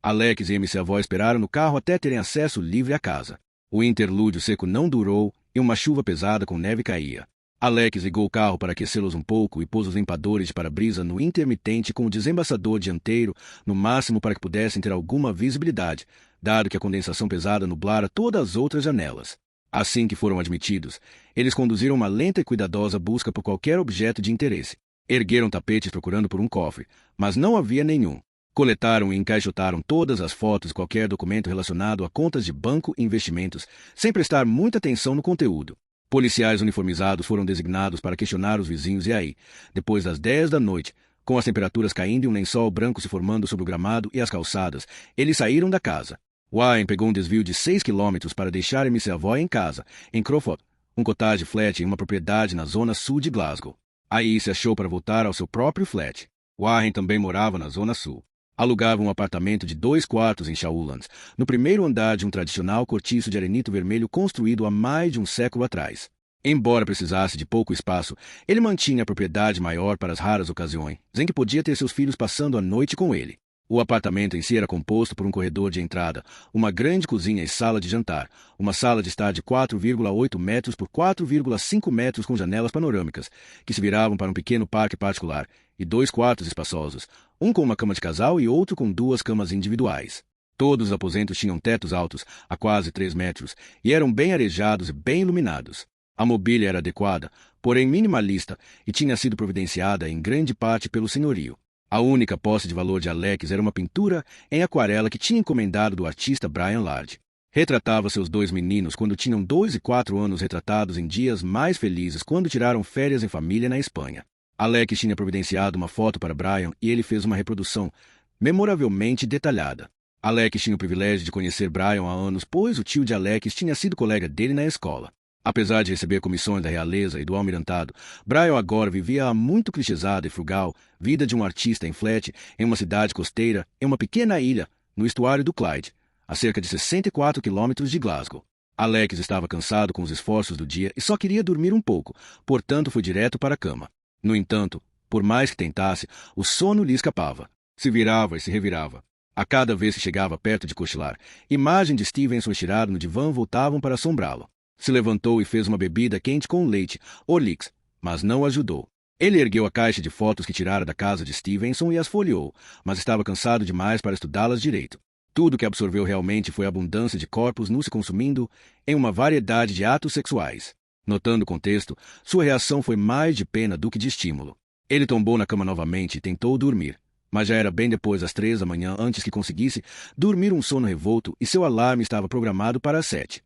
Alex e MC-avó esperaram no carro até terem acesso livre à casa. O interlúdio seco não durou e uma chuva pesada com neve caía. Alex ligou o carro para aquecê-los um pouco e pôs os limpadores de para-brisa no intermitente com o desembaçador dianteiro no máximo para que pudessem ter alguma visibilidade, dado que a condensação pesada nublara todas as outras janelas. Assim que foram admitidos, eles conduziram uma lenta e cuidadosa busca por qualquer objeto de interesse. Ergueram tapetes procurando por um cofre, mas não havia nenhum. Coletaram e encaixotaram todas as fotos e qualquer documento relacionado a contas de banco e investimentos, sem prestar muita atenção no conteúdo. Policiais uniformizados foram designados para questionar os vizinhos e aí, depois das 10 da noite, com as temperaturas caindo e um lençol branco se formando sobre o gramado e as calçadas, eles saíram da casa. Warren pegou um desvio de 6 quilômetros para deixar MC-avó em casa, em Crowfoot, um cottage flat em uma propriedade na zona sul de Glasgow. Aí se achou para voltar ao seu próprio flat. Warren também morava na zona sul. Alugava um apartamento de 2 quartos em Shawlands, no primeiro andar de um tradicional cortiço de arenito vermelho construído há mais de um século atrás. Embora precisasse de pouco espaço, ele mantinha a propriedade maior para as raras ocasiões em que podia ter seus filhos passando a noite com ele. O apartamento em si era composto por um corredor de entrada, uma grande cozinha e sala de jantar, uma sala de estar de 4,8 metros por 4,5 metros com janelas panorâmicas, que se viravam para um pequeno parque particular, e 2 quartos espaçosos, um com uma cama de casal e outro com 2 camas individuais. Todos os aposentos tinham tetos altos, a quase 3 metros, e eram bem arejados e bem iluminados. A mobília era adequada, porém minimalista, e tinha sido providenciada em grande parte pelo senhorio. A única posse de valor de Alex era uma pintura em aquarela que tinha encomendado do artista Brian Lard. Retratava seus 2 meninos quando tinham 2 e 4 anos, retratados em dias mais felizes quando tiraram férias em família na Espanha. Alex tinha providenciado uma foto para Brian e ele fez uma reprodução memoravelmente detalhada. Alex tinha o privilégio de conhecer Brian há anos, pois o tio de Alex tinha sido colega dele na escola. Apesar de receber comissões da realeza e do almirantado, Brian agora vivia a muito clichêsada e frugal vida de um artista em flat em uma cidade costeira, em uma pequena ilha, no estuário do Clyde, a cerca de 64 quilômetros de Glasgow. Alex estava cansado com os esforços do dia e só queria dormir um pouco, portanto foi direto para a cama. No entanto, por mais que tentasse, o sono lhe escapava. Se virava e se revirava. A cada vez que chegava perto de cochilar, imagens de Stevenson estirado no divã voltavam para assombrá-lo. Se levantou e fez uma bebida quente com leite, Horlicks, mas não ajudou. Ele ergueu a caixa de fotos que tirara da casa de Stevenson e as folheou, mas estava cansado demais para estudá-las direito. Tudo que absorveu realmente foi a abundância de corpos nus se consumindo em uma variedade de atos sexuais. Notando o contexto, sua reação foi mais de pena do que de estímulo. Ele tombou na cama novamente e tentou dormir, mas já era bem depois das 3 da manhã antes que conseguisse dormir um sono revolto e seu alarme estava programado para as 7.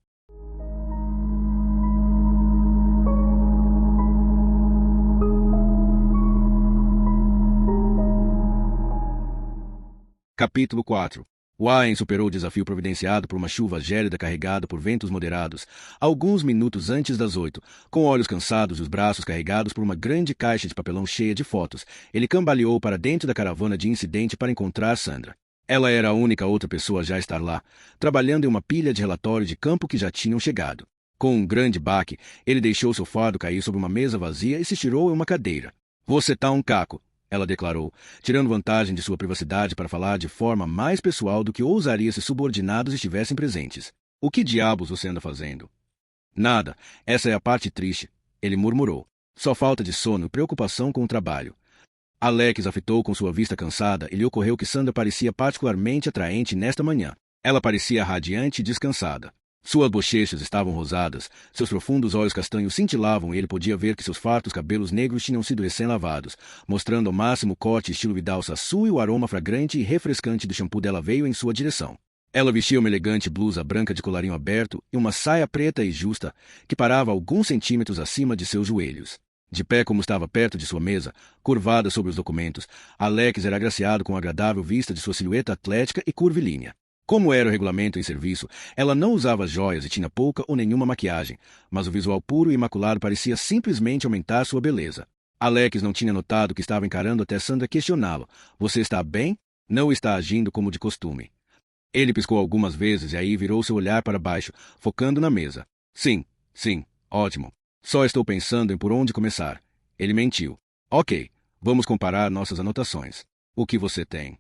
Capítulo 4. Wayne superou o desafio providenciado por uma chuva gélida carregada por ventos moderados, alguns minutos antes das 8, com olhos cansados e os braços carregados por uma grande caixa de papelão cheia de fotos. Ele cambaleou para dentro da caravana de incidente para encontrar Sandra. Ela era a única outra pessoa a já estar lá, trabalhando em uma pilha de relatórios de campo que já tinham chegado. Com um grande baque, ele deixou seu fardo cair sobre uma mesa vazia e se estirou em uma cadeira. "Você tá um caco", ela declarou, tirando vantagem de sua privacidade para falar de forma mais pessoal do que ousaria se subordinados estivessem presentes. "O que diabos você anda fazendo?" "Nada. Essa é a parte triste", ele murmurou. "Só falta de sono e preocupação com o trabalho." Alex a fitou com sua vista cansada e lhe ocorreu que Sandra parecia particularmente atraente nesta manhã. Ela parecia radiante e descansada. Suas bochechas estavam rosadas, seus profundos olhos castanhos cintilavam e ele podia ver que seus fartos cabelos negros tinham sido recém-lavados, mostrando ao máximo o corte estilo Vidal Sassoon, e o aroma fragrante e refrescante do shampoo dela veio em sua direção. Ela vestia uma elegante blusa branca de colarinho aberto e uma saia preta e justa que parava alguns centímetros acima de seus joelhos. De pé como estava perto de sua mesa, curvada sobre os documentos, Alex era agraciado com a agradável vista de sua silhueta atlética e curvilínea. Como era o regulamento em serviço, ela não usava joias e tinha pouca ou nenhuma maquiagem, mas o visual puro e imaculado parecia simplesmente aumentar sua beleza. Alex não tinha notado que estava encarando até Sandra questioná-lo. "Você está bem? Não está agindo como de costume." Ele piscou algumas vezes e aí virou seu olhar para baixo, focando na mesa. Sim, ótimo. Só estou pensando em por onde começar." Ele mentiu. "Ok, vamos comparar nossas anotações. O que você tem?"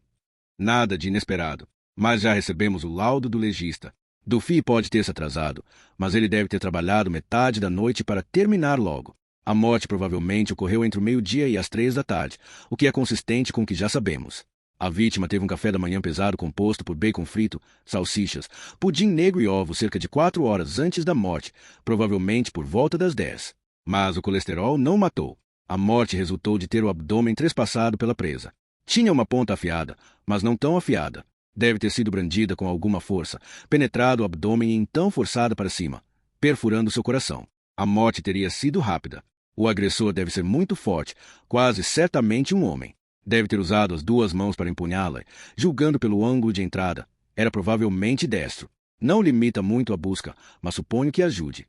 "Nada de inesperado. Mas já recebemos o laudo do legista. Duffy pode ter se atrasado, mas ele deve ter trabalhado metade da noite para terminar logo. A morte provavelmente ocorreu entre o meio-dia e as 3 da tarde, o que é consistente com o que já sabemos. A vítima teve um café da manhã pesado composto por bacon frito, salsichas, pudim negro e ovos cerca de 4 horas antes da morte, provavelmente por volta das 10. Mas o colesterol não matou. A morte resultou de ter o abdômen trespassado pela presa. Tinha uma ponta afiada, mas não tão afiada. Deve ter sido brandida com alguma força, penetrado o abdômen e então forçada para cima, perfurando seu coração. A morte teria sido rápida. O agressor deve ser muito forte, quase certamente um homem. Deve ter usado as 2 mãos para empunhá-la, julgando pelo ângulo de entrada. Era provavelmente destro. Não limita muito a busca, mas suponho que ajude.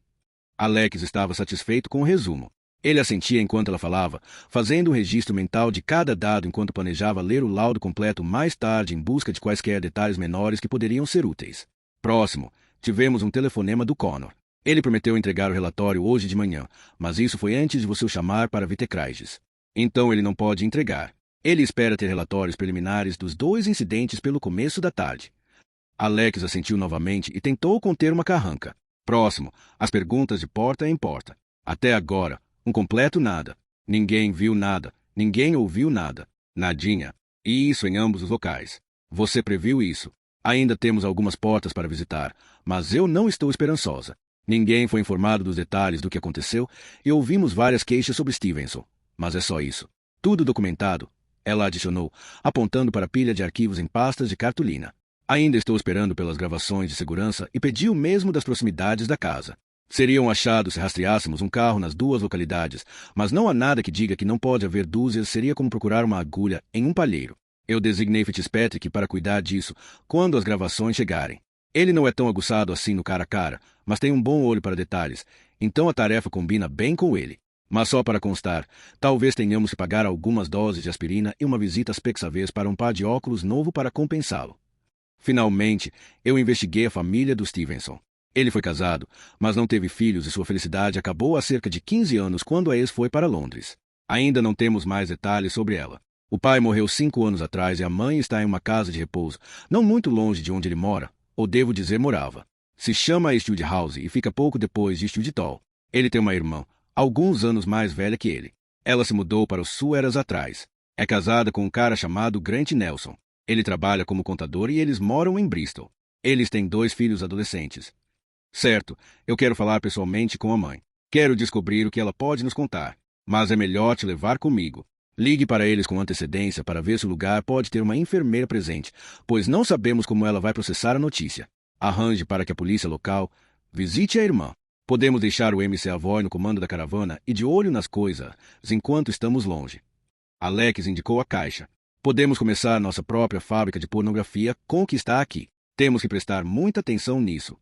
Alex estava satisfeito com o resumo. Ele assentia enquanto ela falava, fazendo um registro mental de cada dado enquanto planejava ler o laudo completo mais tarde em busca de quaisquer detalhes menores que poderiam ser úteis. Próximo, tivemos um telefonema do Connor. Ele prometeu entregar o relatório hoje de manhã, mas isso foi antes de você o chamar para Vitecraiges. Então ele não pode entregar. Ele espera ter relatórios preliminares dos 2 incidentes pelo começo da tarde. Alex assentiu novamente e tentou conter uma carranca. Próximo, as perguntas de porta em porta. Até agora, um completo nada. Ninguém viu nada. Ninguém ouviu nada. Nadinha. E isso em ambos os locais. Você previu isso. Ainda temos algumas portas para visitar, mas eu não estou esperançosa. Ninguém foi informado dos detalhes do que aconteceu e ouvimos várias queixas sobre Stevenson. Mas é só isso. Tudo documentado, ela adicionou, apontando para a pilha de arquivos em pastas de cartolina. Ainda estou esperando pelas gravações de segurança e pedi o mesmo das proximidades da casa. Seriam achados se rastreássemos um carro nas 2 localidades, mas não há nada que diga que não pode haver dúzias, seria como procurar uma agulha em um palheiro. Eu designei Fitzpatrick para cuidar disso quando as gravações chegarem. Ele não é tão aguçado assim no cara a cara, mas tem um bom olho para detalhes, então a tarefa combina bem com ele. Mas só para constar, talvez tenhamos que pagar algumas doses de aspirina e uma visita às Pexavês para um par de óculos novo para compensá-lo. Finalmente, eu investiguei a família do Stevenson. Ele foi casado, mas não teve filhos e sua felicidade acabou há cerca de 15 anos quando a ex foi para Londres. Ainda não temos mais detalhes sobre ela. O pai morreu 5 anos atrás e a mãe está em uma casa de repouso, não muito longe de onde ele mora, ou devo dizer morava. Se chama Eastwood House e fica pouco depois de Eastwood Hall. Ele tem uma irmã, alguns anos mais velha que ele. Ela se mudou para o sul eras atrás. É casada com um cara chamado Grant Nelson. Ele trabalha como contador e eles moram em Bristol. Eles têm 2 filhos adolescentes. Certo, eu quero falar pessoalmente com a mãe. Quero descobrir o que ela pode nos contar. Mas é melhor te levar comigo. Ligue para eles com antecedência para ver se o lugar pode ter uma enfermeira presente, pois não sabemos como ela vai processar a notícia. Arranje para que a polícia local visite a irmã. Podemos deixar o MC Avoy no comando da caravana e de olho nas coisas enquanto estamos longe. Alex indicou a caixa. Podemos começar nossa própria fábrica de pornografia com o que está aqui. Temos que prestar muita atenção nisso.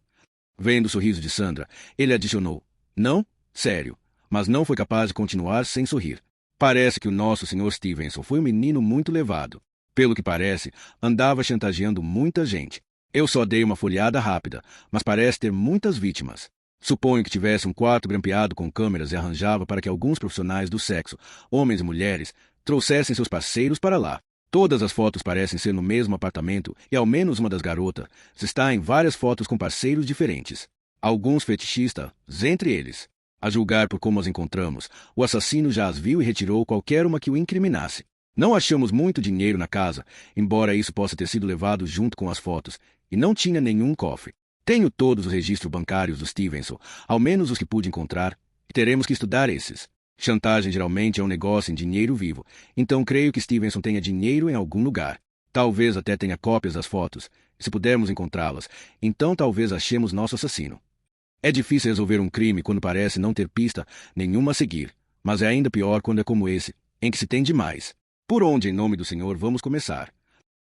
Vendo o sorriso de Sandra, ele adicionou: Não, sério, mas não foi capaz de continuar sem sorrir. Parece que o nosso Sr. Stevenson foi um menino muito levado. Pelo que parece, andava chantageando muita gente. Eu só dei uma folheada rápida, mas parece ter muitas vítimas. Suponho que tivesse um quarto grampeado com câmeras e arranjava para que alguns profissionais do sexo, homens e mulheres, trouxessem seus parceiros para lá. Todas as fotos parecem ser no mesmo apartamento e ao menos uma das garotas está em várias fotos com parceiros diferentes. Alguns fetichistas, entre eles. A julgar por como as encontramos, o assassino já as viu e retirou qualquer uma que o incriminasse. Não achamos muito dinheiro na casa, embora isso possa ter sido levado junto com as fotos, e não tinha nenhum cofre. Tenho todos os registros bancários do Stevenson, ao menos os que pude encontrar, e teremos que estudar esses. Chantagem geralmente é um negócio em dinheiro vivo, então creio que Stevenson tenha dinheiro em algum lugar. Talvez até tenha cópias das fotos, e se pudermos encontrá-las, então talvez achemos nosso assassino. É difícil resolver um crime quando parece não ter pista nenhuma a seguir, mas é ainda pior quando é como esse, em que se tem demais. Por onde, em nome do Senhor, vamos começar?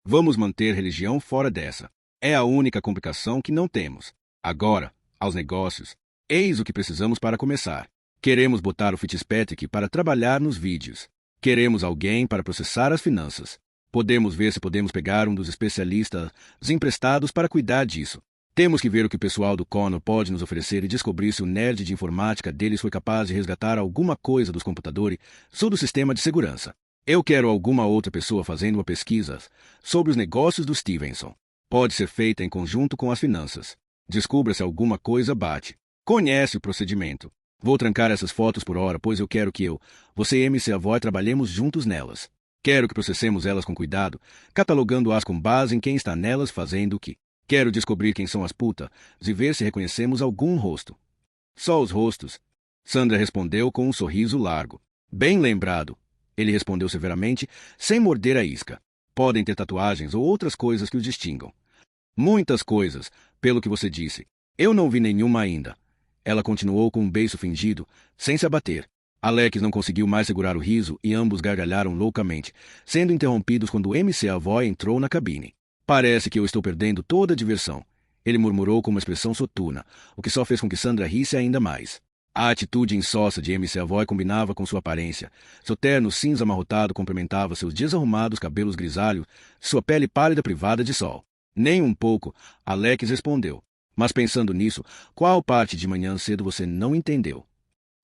Vamos manter religião fora dessa. É a única complicação que não temos. Agora, aos negócios. Eis o que precisamos para começar. Queremos botar o Fitzpatrick para trabalhar nos vídeos. Queremos alguém para processar as finanças. Podemos ver se podemos pegar um dos especialistas emprestados para cuidar disso. Temos que ver o que o pessoal do Connor pode nos oferecer e descobrir se o nerd de informática deles foi capaz de resgatar alguma coisa dos computadores sobre o sistema de segurança. Eu quero alguma outra pessoa fazendo uma pesquisa sobre os negócios do Stevenson. Pode ser feita em conjunto com as finanças. Descubra se alguma coisa bate. Conhece o procedimento. Vou trancar essas fotos por hora, pois eu quero que você e MC Avoy trabalhemos juntos nelas. Quero que processemos elas com cuidado, catalogando-as com base em quem está nelas fazendo o que. Quero descobrir quem são as putas e ver se reconhecemos algum rosto. Só os rostos. Sandra respondeu com um sorriso largo. Bem lembrado. Ele respondeu severamente, sem morder a isca. Podem ter tatuagens ou outras coisas que os distingam. Muitas coisas, pelo que você disse. Eu não vi nenhuma ainda. Ela continuou com um beiço fingido, sem se abater. Alex não conseguiu mais segurar o riso e ambos gargalharam loucamente, sendo interrompidos quando o MC Avoy entrou na cabine. Parece que eu estou perdendo toda a diversão. Ele murmurou com uma expressão soturna, o que só fez com que Sandra risse ainda mais. A atitude insócia de MC Avoy combinava com sua aparência. Seu terno cinza amarrotado complementava seus desarrumados cabelos grisalhos, sua pele pálida privada de sol. Nem um pouco, Alex respondeu. Mas pensando nisso, qual parte de manhã cedo você não entendeu?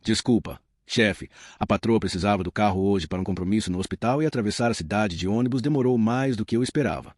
Desculpa, Chefe, a patroa precisava do carro hoje para um compromisso no hospital e atravessar a cidade de ônibus demorou mais do que eu esperava.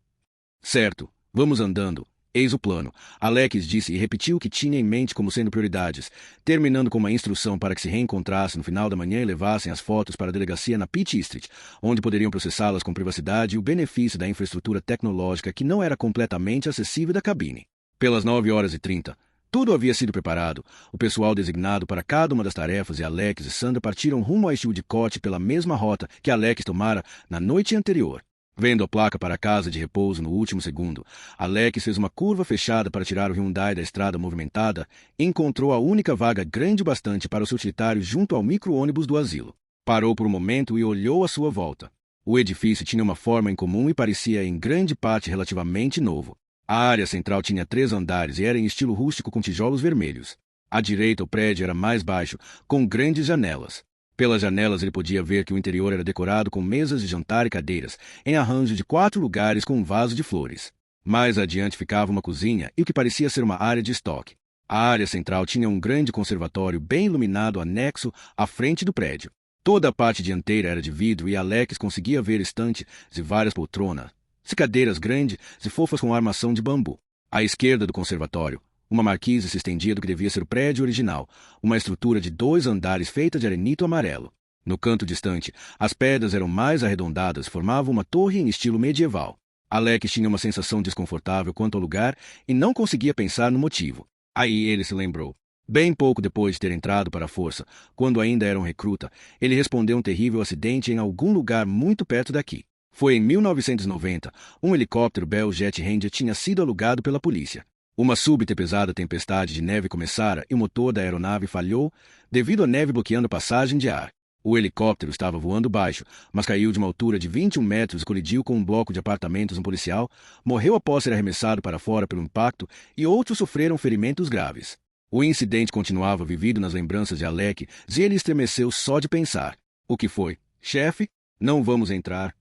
Certo, vamos andando. Eis o plano. Alex disse e repetiu o que tinha em mente como sendo prioridades, terminando com uma instrução para que se reencontrassem no final da manhã e levassem as fotos para a delegacia na Pitt Street, onde poderiam processá-las com privacidade e o benefício da infraestrutura tecnológica que não era completamente acessível da cabine. Pelas 9h30, tudo havia sido preparado. O pessoal designado para cada uma das tarefas e Alex e Sandra partiram rumo a Chillicothe pela mesma rota que Alex tomara na noite anterior. Vendo a placa para a casa de repouso no último segundo, Alex fez uma curva fechada para tirar o Hyundai da estrada movimentada e encontrou a única vaga grande bastante para o seu utilitário junto ao micro-ônibus do asilo. Parou por um momento e olhou à sua volta. O edifício tinha uma forma em comum e parecia em grande parte relativamente novo. A área central tinha 3 andares e era em estilo rústico com tijolos vermelhos. À direita, o prédio era mais baixo, com grandes janelas. Pelas janelas ele podia ver que o interior era decorado com mesas de jantar e cadeiras, em arranjo de 4 lugares com um vaso de flores. Mais adiante ficava uma cozinha e o que parecia ser uma área de estoque. A área central tinha um grande conservatório bem iluminado anexo à frente do prédio. Toda a parte dianteira era de vidro e Alex conseguia ver estantes e várias poltronas, cadeiras grandes e fofas com armação de bambu. À esquerda do conservatório, uma marquise se estendia do que devia ser o prédio original, uma estrutura de 2 andares feita de arenito amarelo. No canto distante, as pedras eram mais arredondadas e formavam uma torre em estilo medieval. Alex tinha uma sensação desconfortável quanto ao lugar e não conseguia pensar no motivo. Aí ele se lembrou. Bem pouco depois de ter entrado para a força, quando ainda era um recruta, ele respondeu um terrível acidente em algum lugar muito perto daqui. Foi em 1990, um helicóptero Bell Jet Ranger tinha sido alugado pela polícia. Uma súbita e pesada tempestade de neve começara e o motor da aeronave falhou devido à neve bloqueando a passagem de ar. O helicóptero estava voando baixo, mas caiu de uma altura de 21 metros e colidiu com um bloco de apartamentos. Um policial morreu após ser arremessado para fora pelo impacto e outros sofreram ferimentos graves. O incidente continuava vivido nas lembranças de Alex e ele estremeceu só de pensar. O que foi? Chefe? Não vamos entrar.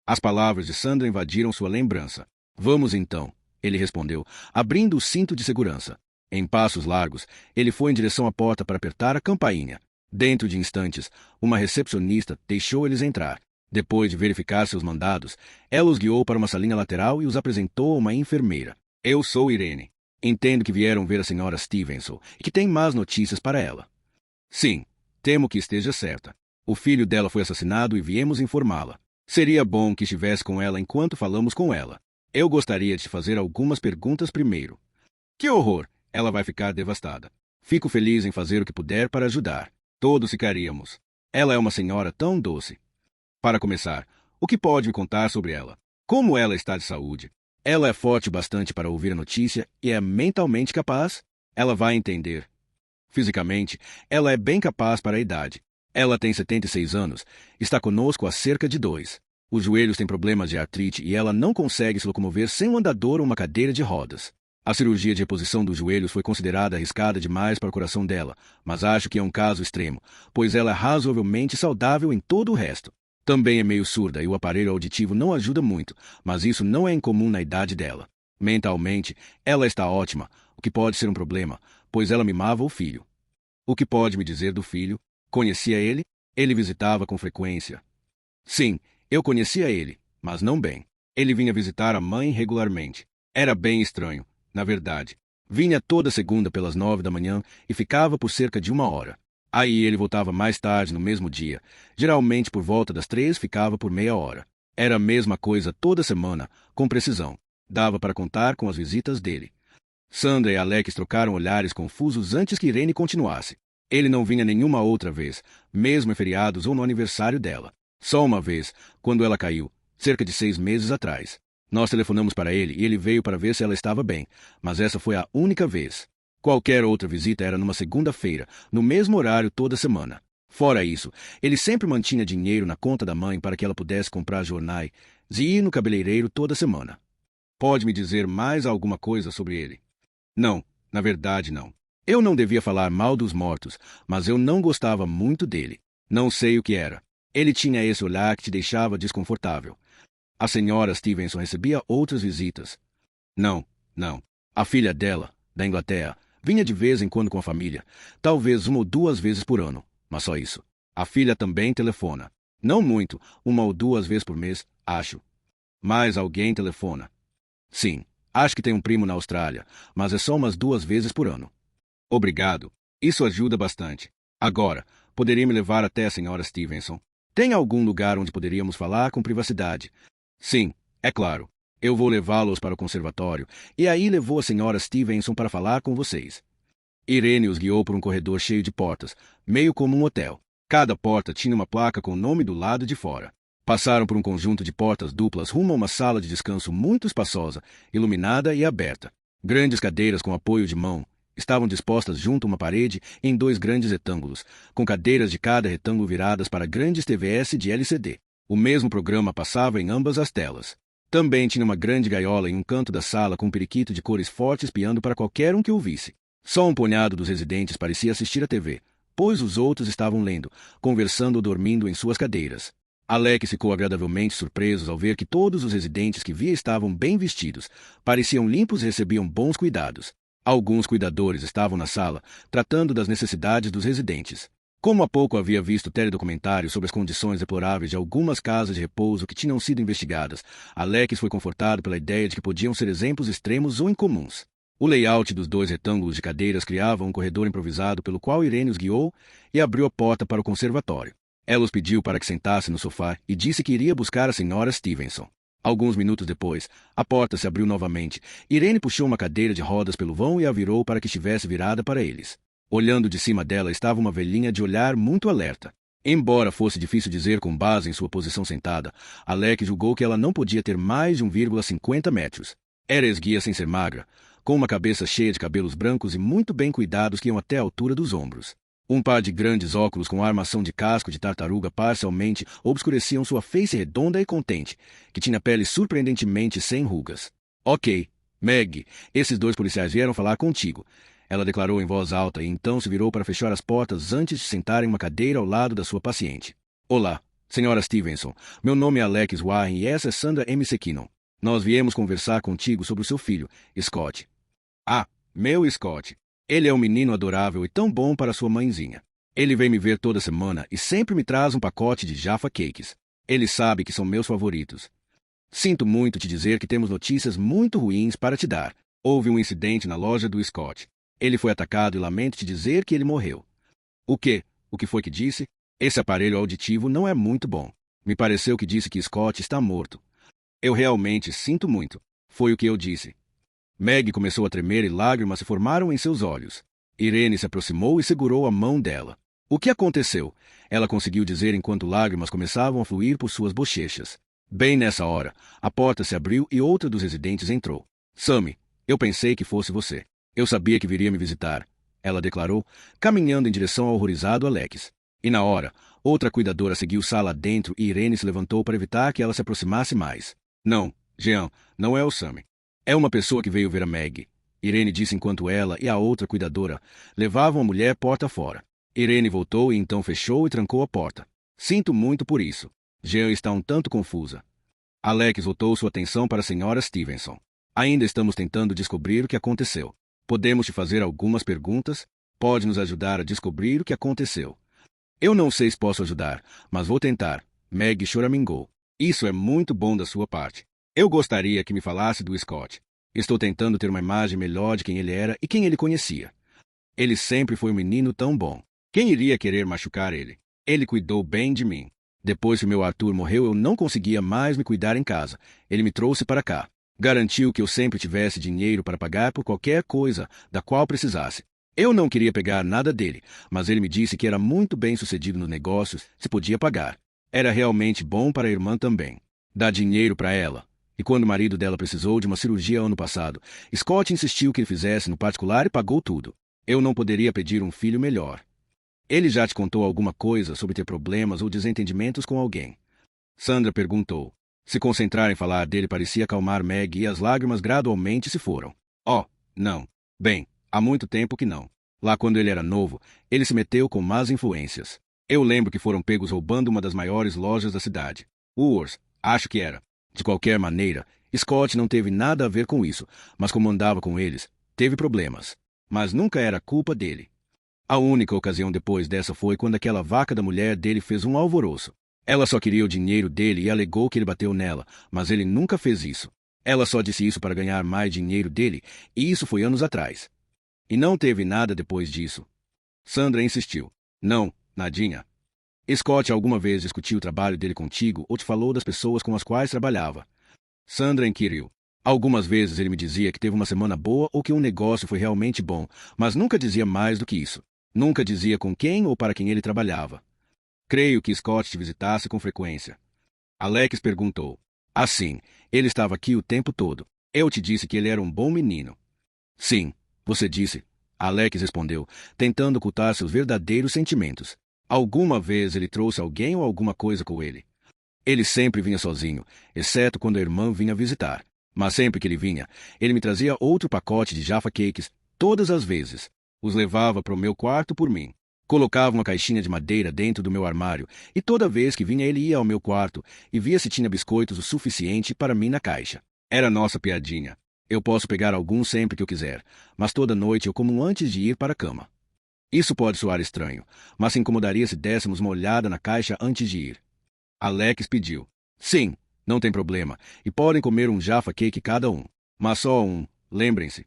As palavras de Sandra invadiram sua lembrança. Vamos então. Ele respondeu, abrindo o cinto de segurança. Em passos largos, ele foi em direção à porta para apertar a campainha. Dentro de instantes, uma recepcionista deixou eles entrar. Depois de verificar seus mandados, ela os guiou para uma salinha lateral e os apresentou a uma enfermeira. Eu sou Irene. Entendo que vieram ver a senhora Stevenson e que tem más notícias para ela. Sim, temo que esteja certa. O filho dela foi assassinado e viemos informá-la. Seria bom que estivesse com ela enquanto falamos com ela. Eu gostaria de te fazer algumas perguntas primeiro. Que horror! Ela vai ficar devastada. Fico feliz em fazer o que puder para ajudar. Todos ficaríamos. Ela é uma senhora tão doce. Para começar, o que pode me contar sobre ela? Como ela está de saúde? Ela é forte o bastante para ouvir a notícia e é mentalmente capaz? Ela vai entender. Fisicamente, ela é bem capaz para a idade. Ela tem 76 anos. Está conosco há cerca de 2. Os joelhos têm problemas de artrite e ela não consegue se locomover sem um andador ou uma cadeira de rodas. A cirurgia de reposição dos joelhos foi considerada arriscada demais para o coração dela, mas acho que é um caso extremo, pois ela é razoavelmente saudável em todo o resto. Também é meio surda e o aparelho auditivo não ajuda muito, mas isso não é incomum na idade dela. Mentalmente, ela está ótima, o que pode ser um problema, pois ela mimava o filho. O que pode me dizer do filho? Conhecia ele? Ele visitava com frequência. Sim, eu conhecia ele, mas não bem. Ele vinha visitar a mãe regularmente. Era bem estranho, na verdade. Vinha toda segunda pelas 9 da manhã e ficava por cerca de 1 hora. Aí ele voltava mais tarde no mesmo dia. Geralmente por volta das 3 ficava por meia hora. Era a mesma coisa toda semana, com precisão. Dava para contar com as visitas dele. Sandra e Alex trocaram olhares confusos antes que Irene continuasse. Ele não vinha nenhuma outra vez, mesmo em feriados ou no aniversário dela. Só uma vez, quando ela caiu, cerca de 6 meses atrás. Nós telefonamos para ele e ele veio para ver se ela estava bem, mas essa foi a única vez. Qualquer outra visita era numa segunda-feira, no mesmo horário toda semana. Fora isso, ele sempre mantinha dinheiro na conta da mãe para que ela pudesse comprar jornais e ir no cabeleireiro toda semana. Pode me dizer mais alguma coisa sobre ele? Não, na verdade não. Eu não devia falar mal dos mortos, mas eu não gostava muito dele. Não sei o que era. Ele tinha esse olhar que te deixava desconfortável. A senhora Stevenson recebia outras visitas. Não. A filha dela, da Inglaterra, vinha de vez em quando com a família, talvez 1 ou 2 vezes por ano, mas só isso. A filha também telefona. Não muito, 1 ou 2 vezes por mês, acho. Mas alguém telefona. Sim, acho que tem um primo na Austrália, mas é só umas 2 vezes por ano. Obrigado. Isso ajuda bastante. Agora, poderia me levar até a senhora Stevenson? Tem algum lugar onde poderíamos falar com privacidade? Sim, é claro. Eu vou levá-los para o conservatório, e aí levou a senhora Stevenson para falar com vocês. Irene os guiou por um corredor cheio de portas, meio como um hotel. Cada porta tinha uma placa com o nome do lado de fora. Passaram por um conjunto de portas duplas rumo a uma sala de descanso muito espaçosa, iluminada e aberta. Grandes cadeiras com apoio de mão estavam dispostas junto a uma parede em 2 grandes retângulos, com cadeiras de cada retângulo viradas para grandes TVs de LCD. O mesmo programa passava em ambas as telas. Também tinha uma grande gaiola em um canto da sala com um periquito de cores fortes espiando para qualquer um que o visse. Só um punhado dos residentes parecia assistir à TV, pois os outros estavam lendo, conversando ou dormindo em suas cadeiras. Alex ficou agradavelmente surpreso ao ver que todos os residentes que via estavam bem vestidos, pareciam limpos e recebiam bons cuidados. Alguns cuidadores estavam na sala, tratando das necessidades dos residentes. Como há pouco havia visto teledocumentários sobre as condições deploráveis de algumas casas de repouso que tinham sido investigadas, Alex foi confortado pela ideia de que podiam ser exemplos extremos ou incomuns. O layout dos 2 retângulos de cadeiras criava um corredor improvisado pelo qual Irene os guiou e abriu a porta para o conservatório. Ela os pediu para que sentassem no sofá e disse que iria buscar a senhora Stevenson. Alguns minutos depois, a porta se abriu novamente. Irene puxou uma cadeira de rodas pelo vão e a virou para que estivesse virada para eles. Olhando de cima dela estava uma velhinha de olhar muito alerta. Embora fosse difícil dizer com base em sua posição sentada, Alex julgou que ela não podia ter mais de 1,50 metros. Era esguia sem ser magra, com uma cabeça cheia de cabelos brancos e muito bem cuidados que iam até a altura dos ombros. Um par de grandes óculos com armação de casco de tartaruga parcialmente obscureciam sua face redonda e contente, que tinha pele surpreendentemente sem rugas. Ok, Meg, esses 2 policiais vieram falar contigo. Ela declarou em voz alta e então se virou para fechar as portas antes de sentar em uma cadeira ao lado da sua paciente. Olá, senhora Stevenson. Meu nome é Alex Warren e essa é Sandra M. Sekinon. Nós viemos conversar contigo sobre o seu filho, Scott. Ah, meu Scott. Ele é um menino adorável e tão bom para sua mãezinha. Ele vem me ver toda semana e sempre me traz um pacote de Jaffa Cakes. Ele sabe que são meus favoritos. Sinto muito te dizer que temos notícias muito ruins para te dar. Houve um incidente na loja do Scott. Ele foi atacado e lamento te dizer que ele morreu. O quê? O que foi que disse? Esse aparelho auditivo não é muito bom. Me pareceu que disse que Scott está morto. Eu realmente sinto muito. Foi o que eu disse. Meg começou a tremer e lágrimas se formaram em seus olhos. Irene se aproximou e segurou a mão dela. O que aconteceu? Ela conseguiu dizer enquanto lágrimas começavam a fluir por suas bochechas. Bem nessa hora, a porta se abriu e outra dos residentes entrou. Sammy, eu pensei que fosse você. Eu sabia que viria me visitar, ela declarou, caminhando em direção ao horrorizado Alex. E na hora, outra cuidadora seguiu sala dentro e Irene se levantou para evitar que ela se aproximasse mais. Não, Jean, não é o Sammy. É uma pessoa que veio ver a Meg, Irene disse enquanto ela e a outra cuidadora levavam a mulher porta fora. Irene voltou e então fechou e trancou a porta. Sinto muito por isso. Jean está um tanto confusa. Alex voltou sua atenção para a senhora Stevenson. Ainda estamos tentando descobrir o que aconteceu. Podemos te fazer algumas perguntas? Pode nos ajudar a descobrir o que aconteceu. Eu não sei se posso ajudar, mas vou tentar. Meg choramingou. Isso é muito bom da sua parte. Eu gostaria que me falasse do Scott. Estou tentando ter uma imagem melhor de quem ele era e quem ele conhecia. Ele sempre foi um menino tão bom. Quem iria querer machucar ele? Ele cuidou bem de mim. Depois que meu Arthur morreu, eu não conseguia mais me cuidar em casa. Ele me trouxe para cá. Garantiu que eu sempre tivesse dinheiro para pagar por qualquer coisa da qual precisasse. Eu não queria pegar nada dele, mas ele me disse que era muito bem sucedido nos negócios, se podia pagar. Era realmente bom para a irmã também. Dar dinheiro para ela. E quando o marido dela precisou de uma cirurgia ano passado, Scott insistiu que ele fizesse no particular e pagou tudo. Eu não poderia pedir um filho melhor. Ele já te contou alguma coisa sobre ter problemas ou desentendimentos com alguém? Sandra perguntou. Se concentrar em falar dele parecia acalmar Meg e as lágrimas gradualmente se foram. Oh, não. Bem, há muito tempo que não. Lá quando ele era novo, ele se meteu com más influências. Eu lembro que foram pegos roubando uma das maiores lojas da cidade. Woolworths, acho que era. De qualquer maneira, Scott não teve nada a ver com isso, mas como andava com eles, teve problemas. Mas nunca era culpa dele. A única ocasião depois dessa foi quando aquela vaca da mulher dele fez um alvoroço. Ela só queria o dinheiro dele e alegou que ele bateu nela, mas ele nunca fez isso. Ela só disse isso para ganhar mais dinheiro dele, e isso foi anos atrás. E não teve nada depois disso. Sandra insistiu. Não, nadinha. Scott alguma vez discutiu o trabalho dele contigo ou te falou das pessoas com as quais trabalhava? Sandra inquiriu. Algumas vezes ele me dizia que teve uma semana boa ou que um negócio foi realmente bom, mas nunca dizia mais do que isso. Nunca dizia com quem ou para quem ele trabalhava. Creio que Scott te visitasse com frequência. Alex perguntou. Sim, ele estava aqui o tempo todo. Eu te disse que ele era um bom menino. Sim, você disse. Alex respondeu, tentando ocultar seus verdadeiros sentimentos. Alguma vez ele trouxe alguém ou alguma coisa com ele? Ele sempre vinha sozinho, exceto quando a irmã vinha visitar. Mas sempre que ele vinha, ele me trazia outro pacote de Jaffa Cakes, todas as vezes. Os levava para o meu quarto por mim. Colocava uma caixinha de madeira dentro do meu armário, e toda vez que vinha ele ia ao meu quarto e via se tinha biscoitos o suficiente para mim na caixa. Era nossa piadinha. Eu posso pegar alguns sempre que eu quiser, mas toda noite eu como antes de ir para a cama. Isso pode soar estranho, mas se incomodaria se dessemos uma olhada na caixa antes de ir. Alex pediu. Sim, não tem problema, e podem comer um Jaffa Cake cada um. Mas só um, lembrem-se.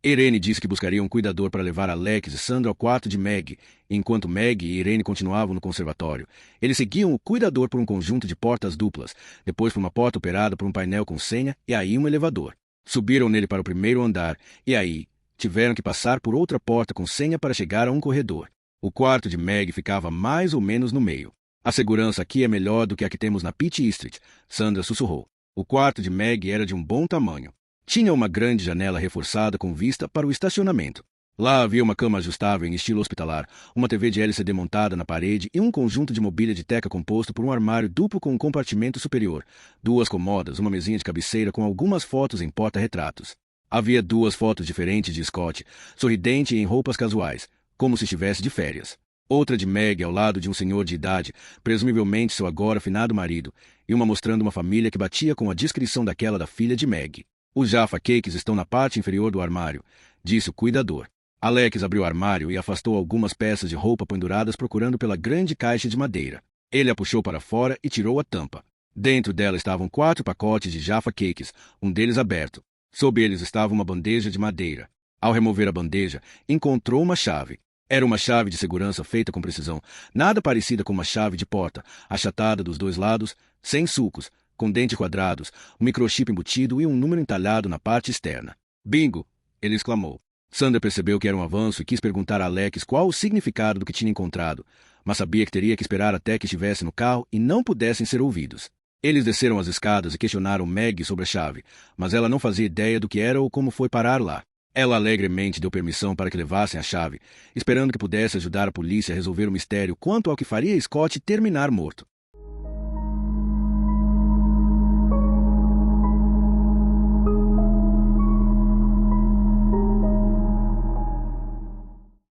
Irene disse que buscaria um cuidador para levar Alex e Sandra ao quarto de Meg, enquanto Meg e Irene continuavam no conservatório. Eles seguiam o cuidador por um conjunto de portas duplas, depois por uma porta operada por um painel com senha e aí um elevador. Subiram nele para o primeiro andar, e aí tiveram que passar por outra porta com senha para chegar a um corredor. O quarto de Meg ficava mais ou menos no meio. A segurança aqui é melhor do que a que temos na Pitt Street, Sandra sussurrou. O quarto de Meg era de um bom tamanho. Tinha uma grande janela reforçada com vista para o estacionamento. Lá havia uma cama ajustável em estilo hospitalar, uma TV de LCD montada na parede e um conjunto de mobília de teca composto por um armário duplo com um compartimento superior, duas comodas, uma mesinha de cabeceira com algumas fotos em porta-retratos. Havia duas fotos diferentes de Scott, sorridente e em roupas casuais, como se estivesse de férias. Outra de Meg ao lado de um senhor de idade, presumivelmente seu agora finado marido, e uma mostrando uma família que batia com a descrição daquela da filha de Meg. Os Jaffa Cakes estão na parte inferior do armário, disse o cuidador. Alex abriu o armário e afastou algumas peças de roupa penduradas procurando pela grande caixa de madeira. Ele a puxou para fora e tirou a tampa. Dentro dela estavam 4 pacotes de Jaffa Cakes, um deles aberto. Sob eles estava uma bandeja de madeira. Ao remover a bandeja, encontrou uma chave. Era uma chave de segurança feita com precisão, nada parecida com uma chave de porta, achatada dos dois lados, sem sulcos, com dentes quadrados, um microchip embutido e um número entalhado na parte externa. Bingo! Ele exclamou. Sandra percebeu que era um avanço e quis perguntar a Alex qual o significado do que tinha encontrado, mas sabia que teria que esperar até que estivesse no carro e não pudessem ser ouvidos. Eles desceram as escadas e questionaram Meg sobre a chave, mas ela não fazia ideia do que era ou como foi parar lá. Ela alegremente deu permissão para que levassem a chave, esperando que pudesse ajudar a polícia a resolver o mistério quanto ao que faria Scott terminar morto.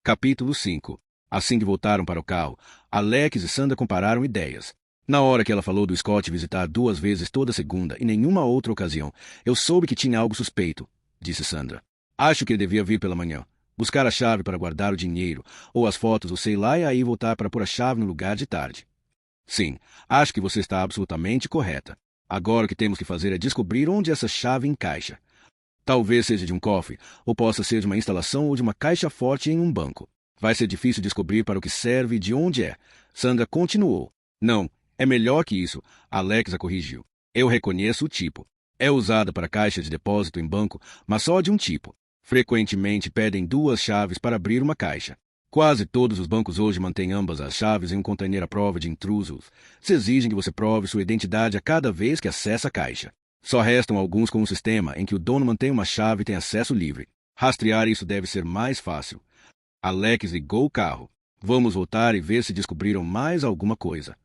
Capítulo 5. Assim que voltaram para o carro, Alex e Sandra compararam ideias. Na hora que ela falou do Scott visitar 2 vezes toda segunda e nenhuma outra ocasião, eu soube que tinha algo suspeito, disse Sandra. Acho que ele devia vir pela manhã, buscar a chave para guardar o dinheiro, ou as fotos, ou sei lá, e aí voltar para pôr a chave no lugar de tarde. Sim, acho que você está absolutamente correta. Agora o que temos que fazer é descobrir onde essa chave encaixa. Talvez seja de um cofre, ou possa ser de uma instalação ou de uma caixa forte em um banco. Vai ser difícil descobrir para o que serve e de onde é. Sandra continuou. Não, é melhor que isso, Alex a corrigiu. Eu reconheço o tipo. É usada para caixa de depósito em banco, mas só de um tipo. Frequentemente pedem 2 chaves para abrir uma caixa. Quase todos os bancos hoje mantêm ambas as chaves em um container à prova de intrusos. Se exigem que você prove sua identidade a cada vez que acessa a caixa. Só restam alguns com um sistema em que o dono mantém uma chave e tem acesso livre. Rastrear isso deve ser mais fácil. Alex ligou o carro. Vamos voltar e ver se descobriram mais alguma coisa.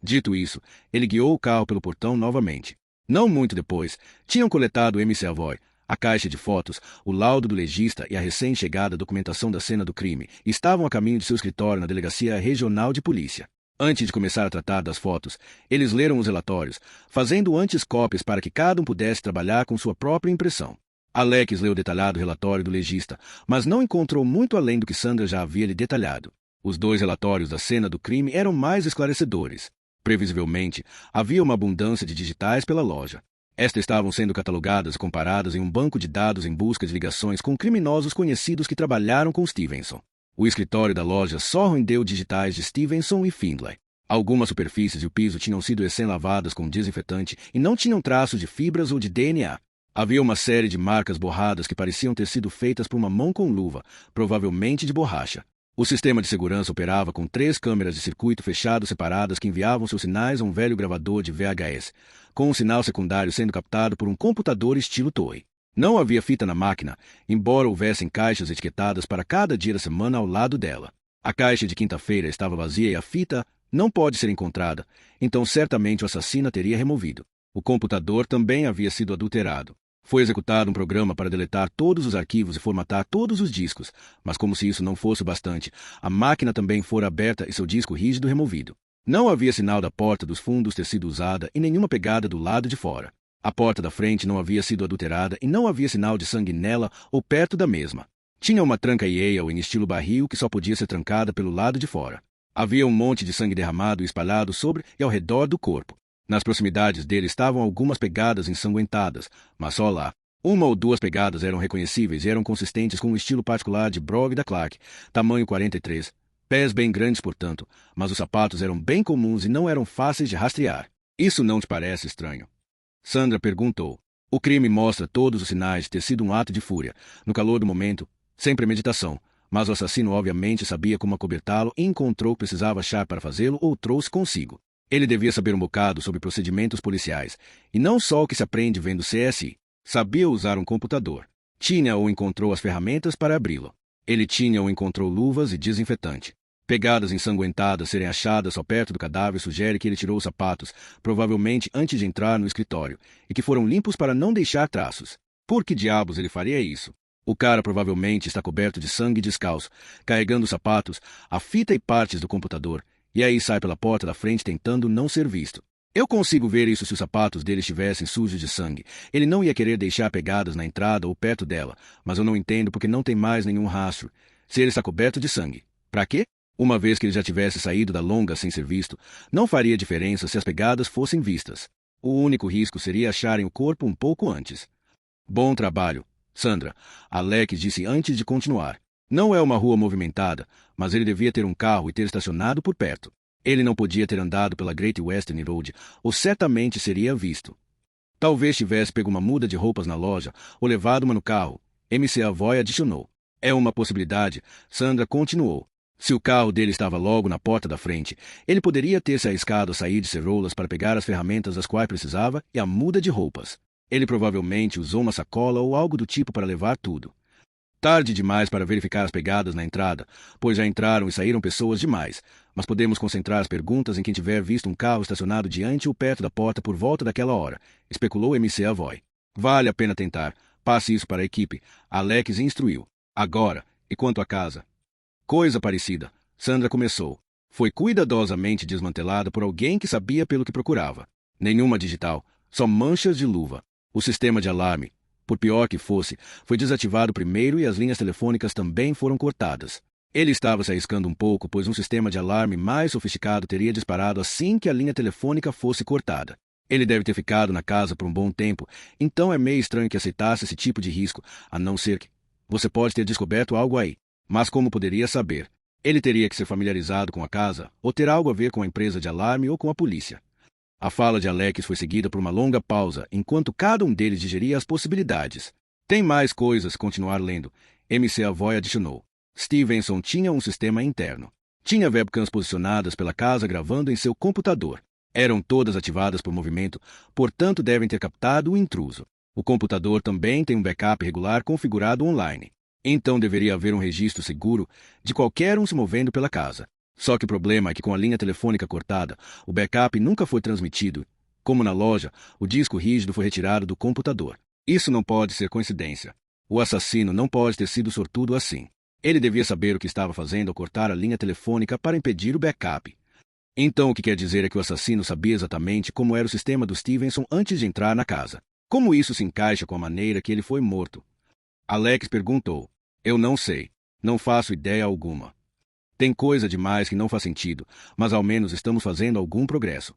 Dito isso, ele guiou o carro pelo portão novamente. Não muito depois, tinham coletado o MC Avoy, a caixa de fotos, o laudo do legista e a recém-chegada documentação da cena do crime e estavam a caminho de seu escritório na Delegacia Regional de Polícia. Antes de começar a tratar das fotos, eles leram os relatórios, fazendo antes cópias para que cada um pudesse trabalhar com sua própria impressão. Alex leu o detalhado relatório do legista, mas não encontrou muito além do que Sandra já havia lhe detalhado. Os dois relatórios da cena do crime eram mais esclarecedores. Previsivelmente, havia uma abundância de digitais pela loja. Estas estavam sendo catalogadas e comparadas em um banco de dados em busca de ligações com criminosos conhecidos que trabalharam com Stevenson. O escritório da loja só rendeu digitais de Stevenson e Findlay. Algumas superfícies e o piso tinham sido recém-lavadas com desinfetante e não tinham traços de fibras ou de DNA. Havia uma série de marcas borradas que pareciam ter sido feitas por uma mão com luva, provavelmente de borracha. O sistema de segurança operava com 3 câmeras de circuito fechado separadas que enviavam seus sinais a um velho gravador de VHS, com um sinal secundário sendo captado por um computador estilo torre. Não havia fita na máquina, embora houvessem caixas etiquetadas para cada dia da semana ao lado dela. A caixa de quinta-feira estava vazia e a fita não pode ser encontrada, então certamente o assassino a teria removido. O computador também havia sido adulterado. Foi executado um programa para deletar todos os arquivos e formatar todos os discos, mas como se isso não fosse o bastante, a máquina também fora aberta e seu disco rígido removido. Não havia sinal da porta dos fundos ter sido usada e nenhuma pegada do lado de fora. A porta da frente não havia sido adulterada e não havia sinal de sangue nela ou perto da mesma. Tinha uma tranca Yale em estilo barril que só podia ser trancada pelo lado de fora. Havia um monte de sangue derramado e espalhado sobre e ao redor do corpo. Nas proximidades dele estavam algumas pegadas ensanguentadas, mas só lá. 1 ou 2 pegadas eram reconhecíveis e eram consistentes com o estilo particular de Brogg da Clark, tamanho 43. Pés bem grandes, portanto, mas os sapatos eram bem comuns e não eram fáceis de rastrear. Isso não te parece estranho? Sandra perguntou. O crime mostra todos os sinais de ter sido um ato de fúria, no calor do momento, sem premeditação, mas o assassino obviamente sabia como acobertá-lo e encontrou o que precisava achar para fazê-lo ou trouxe consigo. Ele devia saber um bocado sobre procedimentos policiais, e não só o que se aprende vendo CSI. Sabia usar um computador. Tinha ou encontrou as ferramentas para abri-lo. Ele tinha ou encontrou luvas e desinfetante. Pegadas ensanguentadas serem achadas só perto do cadáver sugere que ele tirou os sapatos, provavelmente antes de entrar no escritório, e que foram limpos para não deixar traços. Por que diabos ele faria isso? O cara provavelmente está coberto de sangue e descalço, carregando os sapatos, a fita e partes do computador, e aí sai pela porta da frente tentando não ser visto. Eu consigo ver isso se os sapatos dele estivessem sujos de sangue. Ele não ia querer deixar pegadas na entrada ou perto dela, mas eu não entendo porque não tem mais nenhum rastro. Se ele está coberto de sangue. Pra quê? Uma vez que ele já tivesse saído da longa sem ser visto, não faria diferença se as pegadas fossem vistas. O único risco seria acharem o corpo um pouco antes. Bom trabalho, Sandra, Alex disse antes de continuar. Não é uma rua movimentada, mas ele devia ter um carro e ter estacionado por perto. Ele não podia ter andado pela Great Western Road, ou certamente seria visto. Talvez tivesse pego uma muda de roupas na loja, ou levado uma no carro. MC Avoy adicionou. É uma possibilidade, Sandra continuou. Se o carro dele estava logo na porta da frente, ele poderia ter se arriscado a sair de Ceroulas para pegar as ferramentas das quais precisava e a muda de roupas. Ele provavelmente usou uma sacola ou algo do tipo para levar tudo. Tarde demais para verificar as pegadas na entrada, pois já entraram e saíram pessoas demais, mas podemos concentrar as perguntas em quem tiver visto um carro estacionado diante ou perto da porta por volta daquela hora, especulou MC Avoy. Vale a pena tentar. Passe isso para a equipe. Alex instruiu. Agora, e quanto à casa? Coisa parecida. Sandra começou. Foi cuidadosamente desmantelada por alguém que sabia pelo que procurava. Nenhuma digital, só manchas de luva. O sistema de alarme, por pior que fosse, foi desativado primeiro e as linhas telefônicas também foram cortadas. Ele estava se arriscando um pouco, pois um sistema de alarme mais sofisticado teria disparado assim que a linha telefônica fosse cortada. Ele deve ter ficado na casa por um bom tempo, então é meio estranho que aceitasse esse tipo de risco, a não ser que... Você pode ter descoberto algo aí, mas como poderia saber? Ele teria que ser familiarizado com a casa, ou ter algo a ver com a empresa de alarme ou com a polícia. A fala de Alex foi seguida por uma longa pausa, enquanto cada um deles digeria as possibilidades. Tem mais coisas, continuar lendo. MC Avoy adicionou. Stevenson tinha um sistema interno. Tinha webcams posicionadas pela casa gravando em seu computador. Eram todas ativadas por movimento, portanto devem ter captado o intruso. O computador também tem um backup regular configurado online. Então deveria haver um registro seguro de qualquer um se movendo pela casa. Só que o problema é que com a linha telefônica cortada, o backup nunca foi transmitido. Como na loja, o disco rígido foi retirado do computador. Isso não pode ser coincidência. O assassino não pode ter sido sortudo assim. Ele devia saber o que estava fazendo ao cortar a linha telefônica para impedir o backup. Então o que quer dizer é que o assassino sabia exatamente como era o sistema do Stevenson antes de entrar na casa. Como isso se encaixa com a maneira que ele foi morto? Alex perguntou. Eu não sei. Não faço ideia alguma. Tem coisa demais que não faz sentido, mas ao menos estamos fazendo algum progresso.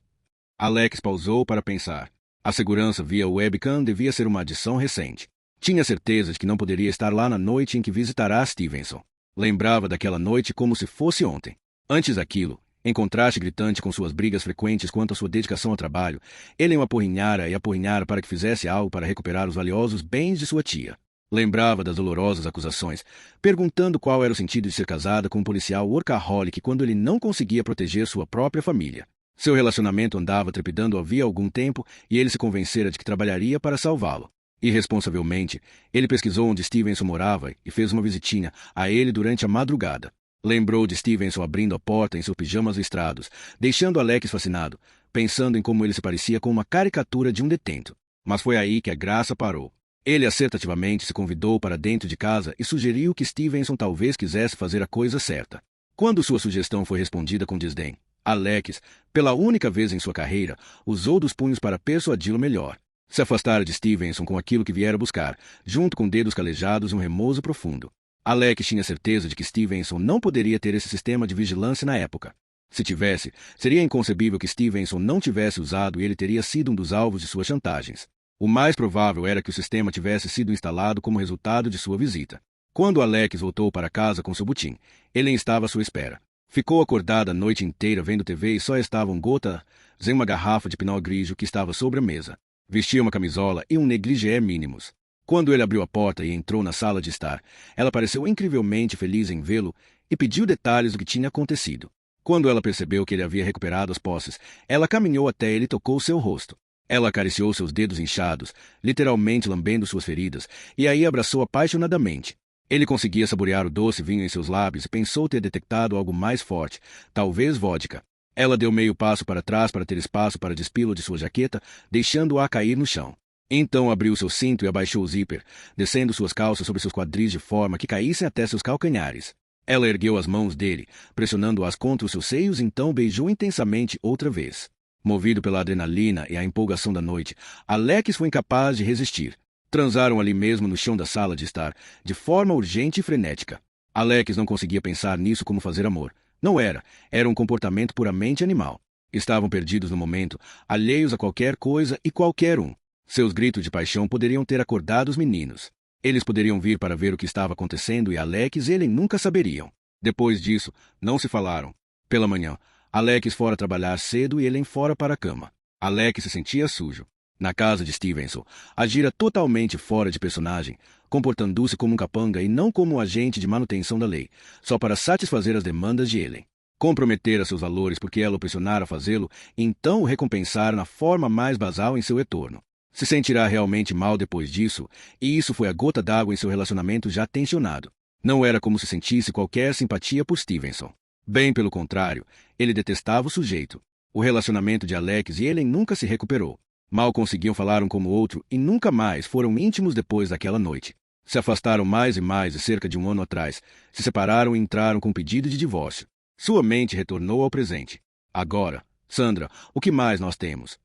Alex pausou para pensar. A segurança via webcam devia ser uma adição recente. Tinha certeza de que não poderia estar lá na noite em que visitará Stevenson. Lembrava daquela noite como se fosse ontem. Antes daquilo, em contraste gritante com suas brigas frequentes quanto à sua dedicação ao trabalho, ele o apurrinhara e apurrinhara para que fizesse algo para recuperar os valiosos bens de sua tia. Lembrava das dolorosas acusações, perguntando qual era o sentido de ser casada com um policial workaholic quando ele não conseguia proteger sua própria família. Seu relacionamento andava trepidando havia algum tempo e ele se convencera de que trabalharia para salvá-lo. Irresponsavelmente, ele pesquisou onde Stevenson morava e fez uma visitinha a ele durante a madrugada. Lembrou de Stevenson abrindo a porta em seus pijamas listrados, deixando Alex fascinado, pensando em como ele se parecia com uma caricatura de um detento. Mas foi aí que a graça parou. Ele assertivamente se convidou para dentro de casa e sugeriu que Stevenson talvez quisesse fazer a coisa certa. Quando sua sugestão foi respondida com desdém, Alex, pela única vez em sua carreira, usou dos punhos para persuadi-lo melhor. Se afastara de Stevenson com aquilo que viera buscar, junto com dedos calejados e um remoso profundo. Alex tinha certeza de que Stevenson não poderia ter esse sistema de vigilância na época. Se tivesse, seria inconcebível que Stevenson não tivesse usado e ele teria sido um dos alvos de suas chantagens. O mais provável era que o sistema tivesse sido instalado como resultado de sua visita. Quando Alex voltou para casa com seu butim, ele estava à sua espera. Ficou acordada a noite inteira vendo TV e só estavam gotas em uma garrafa de pinot grigio que estava sobre a mesa. Vestia uma camisola e um negligé mínimos. Quando ele abriu a porta e entrou na sala de estar, ela pareceu incrivelmente feliz em vê-lo e pediu detalhes do que tinha acontecido. Quando ela percebeu que ele havia recuperado as posses, ela caminhou até ele e tocou seu rosto. Ela acariciou seus dedos inchados, literalmente lambendo suas feridas, e aí abraçou apaixonadamente. Ele conseguia saborear o doce vinho em seus lábios e pensou ter detectado algo mais forte, talvez vodka. Ela deu meio passo para trás para ter espaço para despí-lo de sua jaqueta, deixando-a cair no chão. Então abriu seu cinto e abaixou o zíper, descendo suas calças sobre seus quadris de forma que caíssem até seus calcanhares. Ela ergueu as mãos dele, pressionando-as contra os seus seios, então beijou intensamente outra vez. Movido pela adrenalina e a empolgação da noite, Alex foi incapaz de resistir. Transaram ali mesmo no chão da sala de estar, de forma urgente e frenética. Alex não conseguia pensar nisso como fazer amor. Não era. Era um comportamento puramente animal. Estavam perdidos no momento, alheios a qualquer coisa e qualquer um. Seus gritos de paixão poderiam ter acordado os meninos. Eles poderiam vir para ver o que estava acontecendo e Alex e ele nunca saberiam. Depois disso, não se falaram. Pela manhã, Alex fora trabalhar cedo e ele fora para a cama. Alex se sentia sujo. Na casa de Stevenson, agira totalmente fora de personagem, comportando-se como um capanga e não como um agente de manutenção da lei, só para satisfazer as demandas de Ellen. Comprometera seus valores porque ela o pressionara a fazê-lo, então o recompensara na forma mais basal em seu retorno. Se sentirá realmente mal depois disso, e isso foi a gota d'água em seu relacionamento já tensionado. Não era como se sentisse qualquer simpatia por Stevenson. Bem pelo contrário, ele detestava o sujeito. O relacionamento de Alex e Ellen nunca se recuperou. Mal conseguiam falar um como o outro e nunca mais foram íntimos depois daquela noite. Se afastaram mais e mais e cerca de um ano atrás, se separaram e entraram com pedido de divórcio. Sua mente retornou ao presente. Agora, Sandra, o que mais nós temos?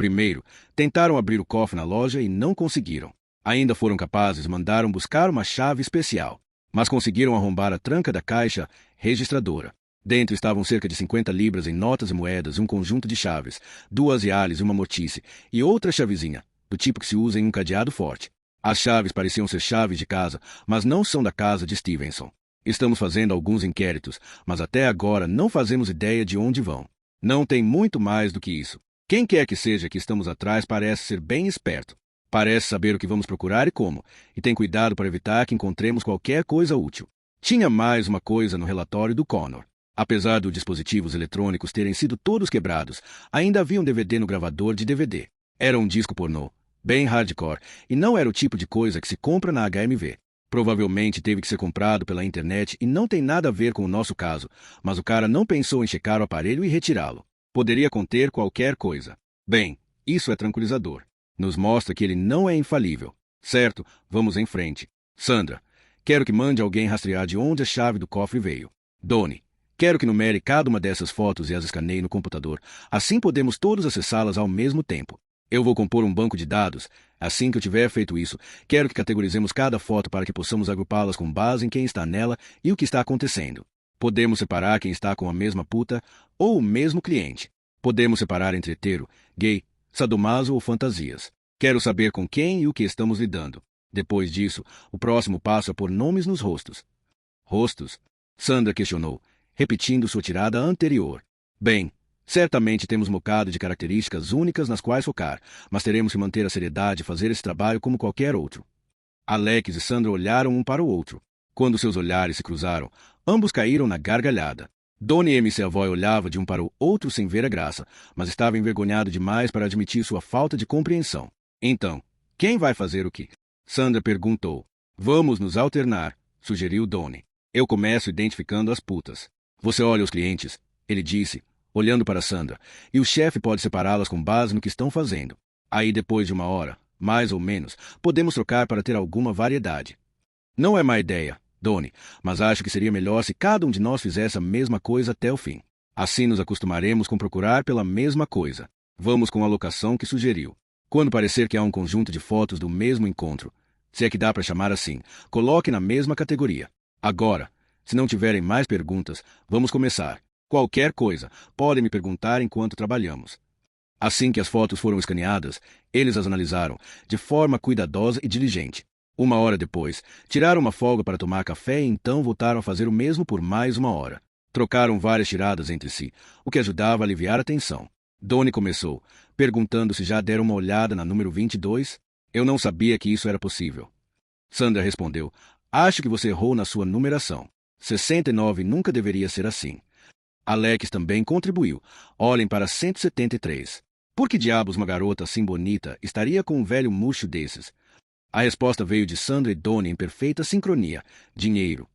Primeiro, tentaram abrir o cofre na loja e não conseguiram. Ainda foram capazes, mandaram buscar uma chave especial, mas conseguiram arrombar a tranca da caixa registradora. Dentro estavam cerca de 50 libras em notas e moedas, um conjunto de chaves, 2 reales e uma mortice, e outra chavezinha, do tipo que se usa em um cadeado forte. As chaves pareciam ser chaves de casa, mas não são da casa de Stevenson. Estamos fazendo alguns inquéritos, mas até agora não fazemos ideia de onde vão. Não tem muito mais do que isso. Quem quer que seja que estamos atrás parece ser bem esperto. Parece saber o que vamos procurar e como, e tem cuidado para evitar que encontremos qualquer coisa útil. Tinha mais uma coisa no relatório do Connor. Apesar dos dispositivos eletrônicos terem sido todos quebrados, ainda havia um DVD no gravador de DVD. Era um disco pornô, bem hardcore, e não era o tipo de coisa que se compra na HMV. Provavelmente teve que ser comprado pela internet e não tem nada a ver com o nosso caso, mas o cara não pensou em checar o aparelho e retirá-lo. Poderia conter qualquer coisa. Bem, isso é tranquilizador. Nos mostra que ele não é infalível. Certo, vamos em frente. Sandra, quero que mande alguém rastrear de onde a chave do cofre veio. Donnie, quero que numere cada uma dessas fotos e as escaneie no computador. Assim podemos todos acessá-las ao mesmo tempo. Eu vou compor um banco de dados. Assim que eu tiver feito isso, quero que categorizemos cada foto para que possamos agrupá-las com base em quem está nela e o que está acontecendo. Podemos separar quem está com a mesma puta ou o mesmo cliente. Podemos separar entre hetero, gay, sadomaso ou fantasias. Quero saber com quem e o que estamos lidando. Depois disso, o próximo passo é pôr nomes nos rostos. Rostos? Sandra questionou, repetindo sua tirada anterior. Bem, certamente temos um bocado de características únicas nas quais focar, mas teremos que manter a seriedade e fazer esse trabalho como qualquer outro. Alex e Sandra olharam um para o outro. Quando seus olhares se cruzaram, ambos caíram na gargalhada. Donnie M. Savoy olhava de um para o outro sem ver a graça, mas estava envergonhado demais para admitir sua falta de compreensão. Então, quem vai fazer o quê? Sandra perguntou. Vamos nos alternar, sugeriu Donnie. Eu começo identificando as putas. Você olha os clientes, ele disse, olhando para Sandra, e o chefe pode separá-las com base no que estão fazendo. Aí, depois de uma hora, mais ou menos, podemos trocar para ter alguma variedade. Não é má ideia, Donnie, mas acho que seria melhor se cada um de nós fizesse a mesma coisa até o fim. Assim nos acostumaremos com procurar pela mesma coisa. Vamos com a alocação que sugeriu. Quando parecer que há um conjunto de fotos do mesmo encontro, se é que dá para chamar assim, coloque na mesma categoria. Agora, se não tiverem mais perguntas, vamos começar. Qualquer coisa, podem me perguntar enquanto trabalhamos. Assim que as fotos foram escaneadas, eles as analisaram, de forma cuidadosa e diligente. Uma hora depois, tiraram uma folga para tomar café e então voltaram a fazer o mesmo por mais uma hora. Trocaram várias tiradas entre si, o que ajudava a aliviar a tensão. Donnie começou, perguntando se já deram uma olhada na número 22. Eu não sabia que isso era possível. Sandra respondeu, acho que você errou na sua numeração. 69 nunca deveria ser assim. Alex também contribuiu. Olhem para 173. Por que diabos uma garota assim bonita estaria com um velho murcho desses? A resposta veio de Sandra e Donnie em perfeita sincronia. Dinheiro.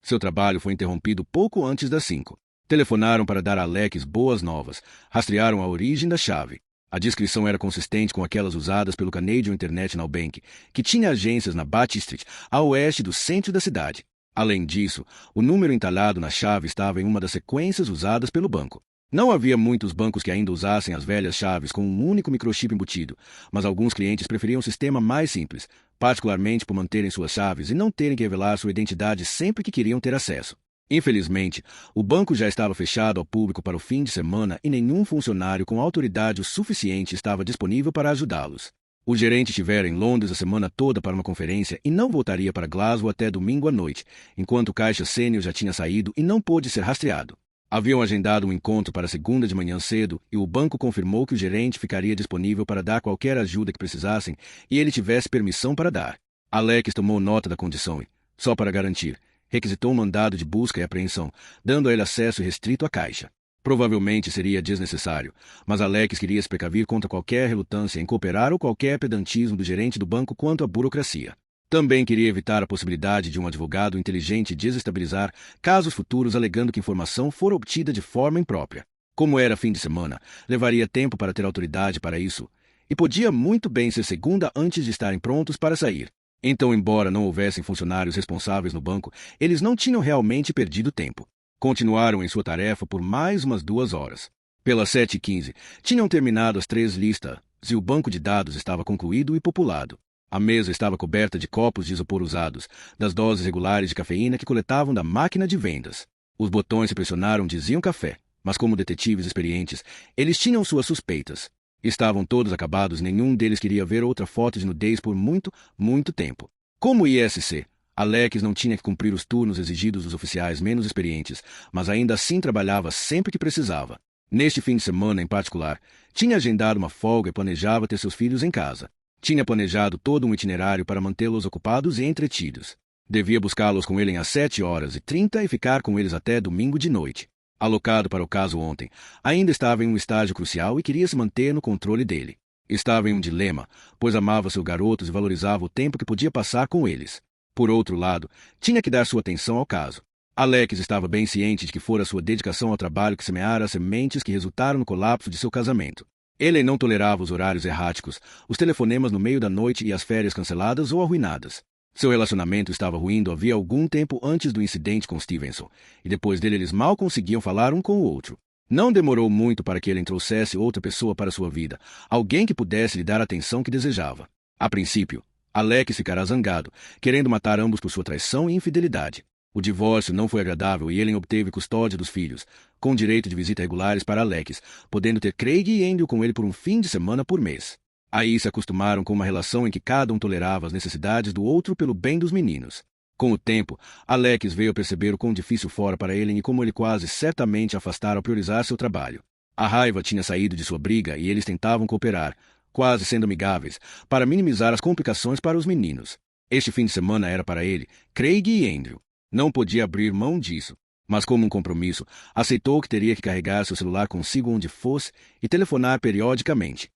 Seu trabalho foi interrompido pouco antes das 5. Telefonaram para dar a Alex boas novas. Rastrearam a origem da chave. A descrição era consistente com aquelas usadas pelo Canadian International Bank, que tinha agências na Batty Street, a oeste do centro da cidade. Além disso, o número entalhado na chave estava em uma das sequências usadas pelo banco. Não havia muitos bancos que ainda usassem as velhas chaves com um único microchip embutido, mas alguns clientes preferiam um sistema mais simples, particularmente por manterem suas chaves e não terem que revelar sua identidade sempre que queriam ter acesso. Infelizmente, o banco já estava fechado ao público para o fim de semana e nenhum funcionário com autoridade o suficiente estava disponível para ajudá-los. O gerente estivera em Londres a semana toda para uma conferência e não voltaria para Glasgow até domingo à noite, enquanto o caixa sênior já tinha saído e não pôde ser rastreado. Haviam agendado um encontro para segunda de manhã cedo e o banco confirmou que o gerente ficaria disponível para dar qualquer ajuda que precisassem e ele tivesse permissão para dar. Alex tomou nota da condição e, só para garantir, requisitou um mandado de busca e apreensão, dando a ele acesso restrito à caixa. Provavelmente seria desnecessário, mas Alex queria se precaver contra qualquer relutância em cooperar ou qualquer pedantismo do gerente do banco quanto à burocracia. Também queria evitar a possibilidade de um advogado inteligente desestabilizar casos futuros alegando que informação fora obtida de forma imprópria. Como era fim de semana, levaria tempo para ter autoridade para isso, e podia muito bem ser segunda antes de estarem prontos para sair. Então, embora não houvessem funcionários responsáveis no banco, eles não tinham realmente perdido tempo. Continuaram em sua tarefa por mais umas 2 horas. Pelas 7h15, tinham terminado as 3 listas e o banco de dados estava concluído e populado. A mesa estava coberta de copos de isopor usados, das doses regulares de cafeína que coletavam da máquina de vendas. Os botões se pressionaram diziam café, mas como detetives experientes, eles tinham suas suspeitas. Estavam todos acabados e nenhum deles queria ver outra foto de nudez por muito, muito tempo. Como ISC, Alex não tinha que cumprir os turnos exigidos dos oficiais menos experientes, mas ainda assim trabalhava sempre que precisava. Neste fim de semana, em particular, tinha agendado uma folga e planejava ter seus filhos em casa. Tinha planejado todo um itinerário para mantê-los ocupados e entretidos. Devia buscá-los com ele às 7h30 e ficar com eles até domingo de noite. Alocado para o caso ontem, ainda estava em um estágio crucial e queria se manter no controle dele. Estava em um dilema, pois amava seus garotos e valorizava o tempo que podia passar com eles. Por outro lado, tinha que dar sua atenção ao caso. Alex estava bem ciente de que fora sua dedicação ao trabalho que semeara as sementes que resultaram no colapso de seu casamento. Ele não tolerava os horários erráticos, os telefonemas no meio da noite e as férias canceladas ou arruinadas. Seu relacionamento estava ruindo havia algum tempo antes do incidente com Stevenson, e depois dele eles mal conseguiam falar um com o outro. Não demorou muito para que ele trouxesse outra pessoa para sua vida, alguém que pudesse lhe dar a atenção que desejava. A princípio, Alex ficará zangado, querendo matar ambos por sua traição e infidelidade. O divórcio não foi agradável e Ellen obteve custódia dos filhos, com direito de visita regulares para Alex, podendo ter Craig e Andrew com ele por um fim de semana por mês. Aí se acostumaram com uma relação em que cada um tolerava as necessidades do outro pelo bem dos meninos. Com o tempo, Alex veio a perceber o quão difícil fora para Ellen e como ele quase certamente a afastara ao priorizar seu trabalho. A raiva tinha saído de sua briga e eles tentavam cooperar, quase sendo amigáveis, para minimizar as complicações para os meninos. Este fim de semana era para ele, Craig e Andrew. Não podia abrir mão disso, mas como um compromisso, aceitou que teria que carregar seu celular consigo onde fosse e telefonar periodicamente.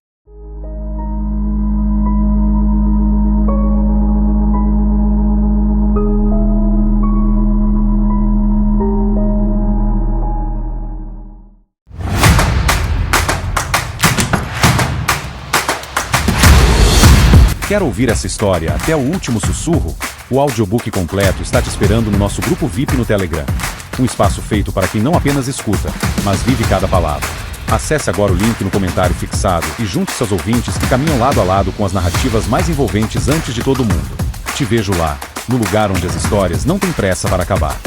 Quer ouvir essa história até o último sussurro? O audiobook completo está te esperando no nosso grupo VIP no Telegram. Um espaço feito para quem não apenas escuta, mas vive cada palavra. Acesse agora o link no comentário fixado e junte-se aos ouvintes que caminham lado a lado com as narrativas mais envolventes antes de todo mundo. Te vejo lá, no lugar onde as histórias não têm pressa para acabar.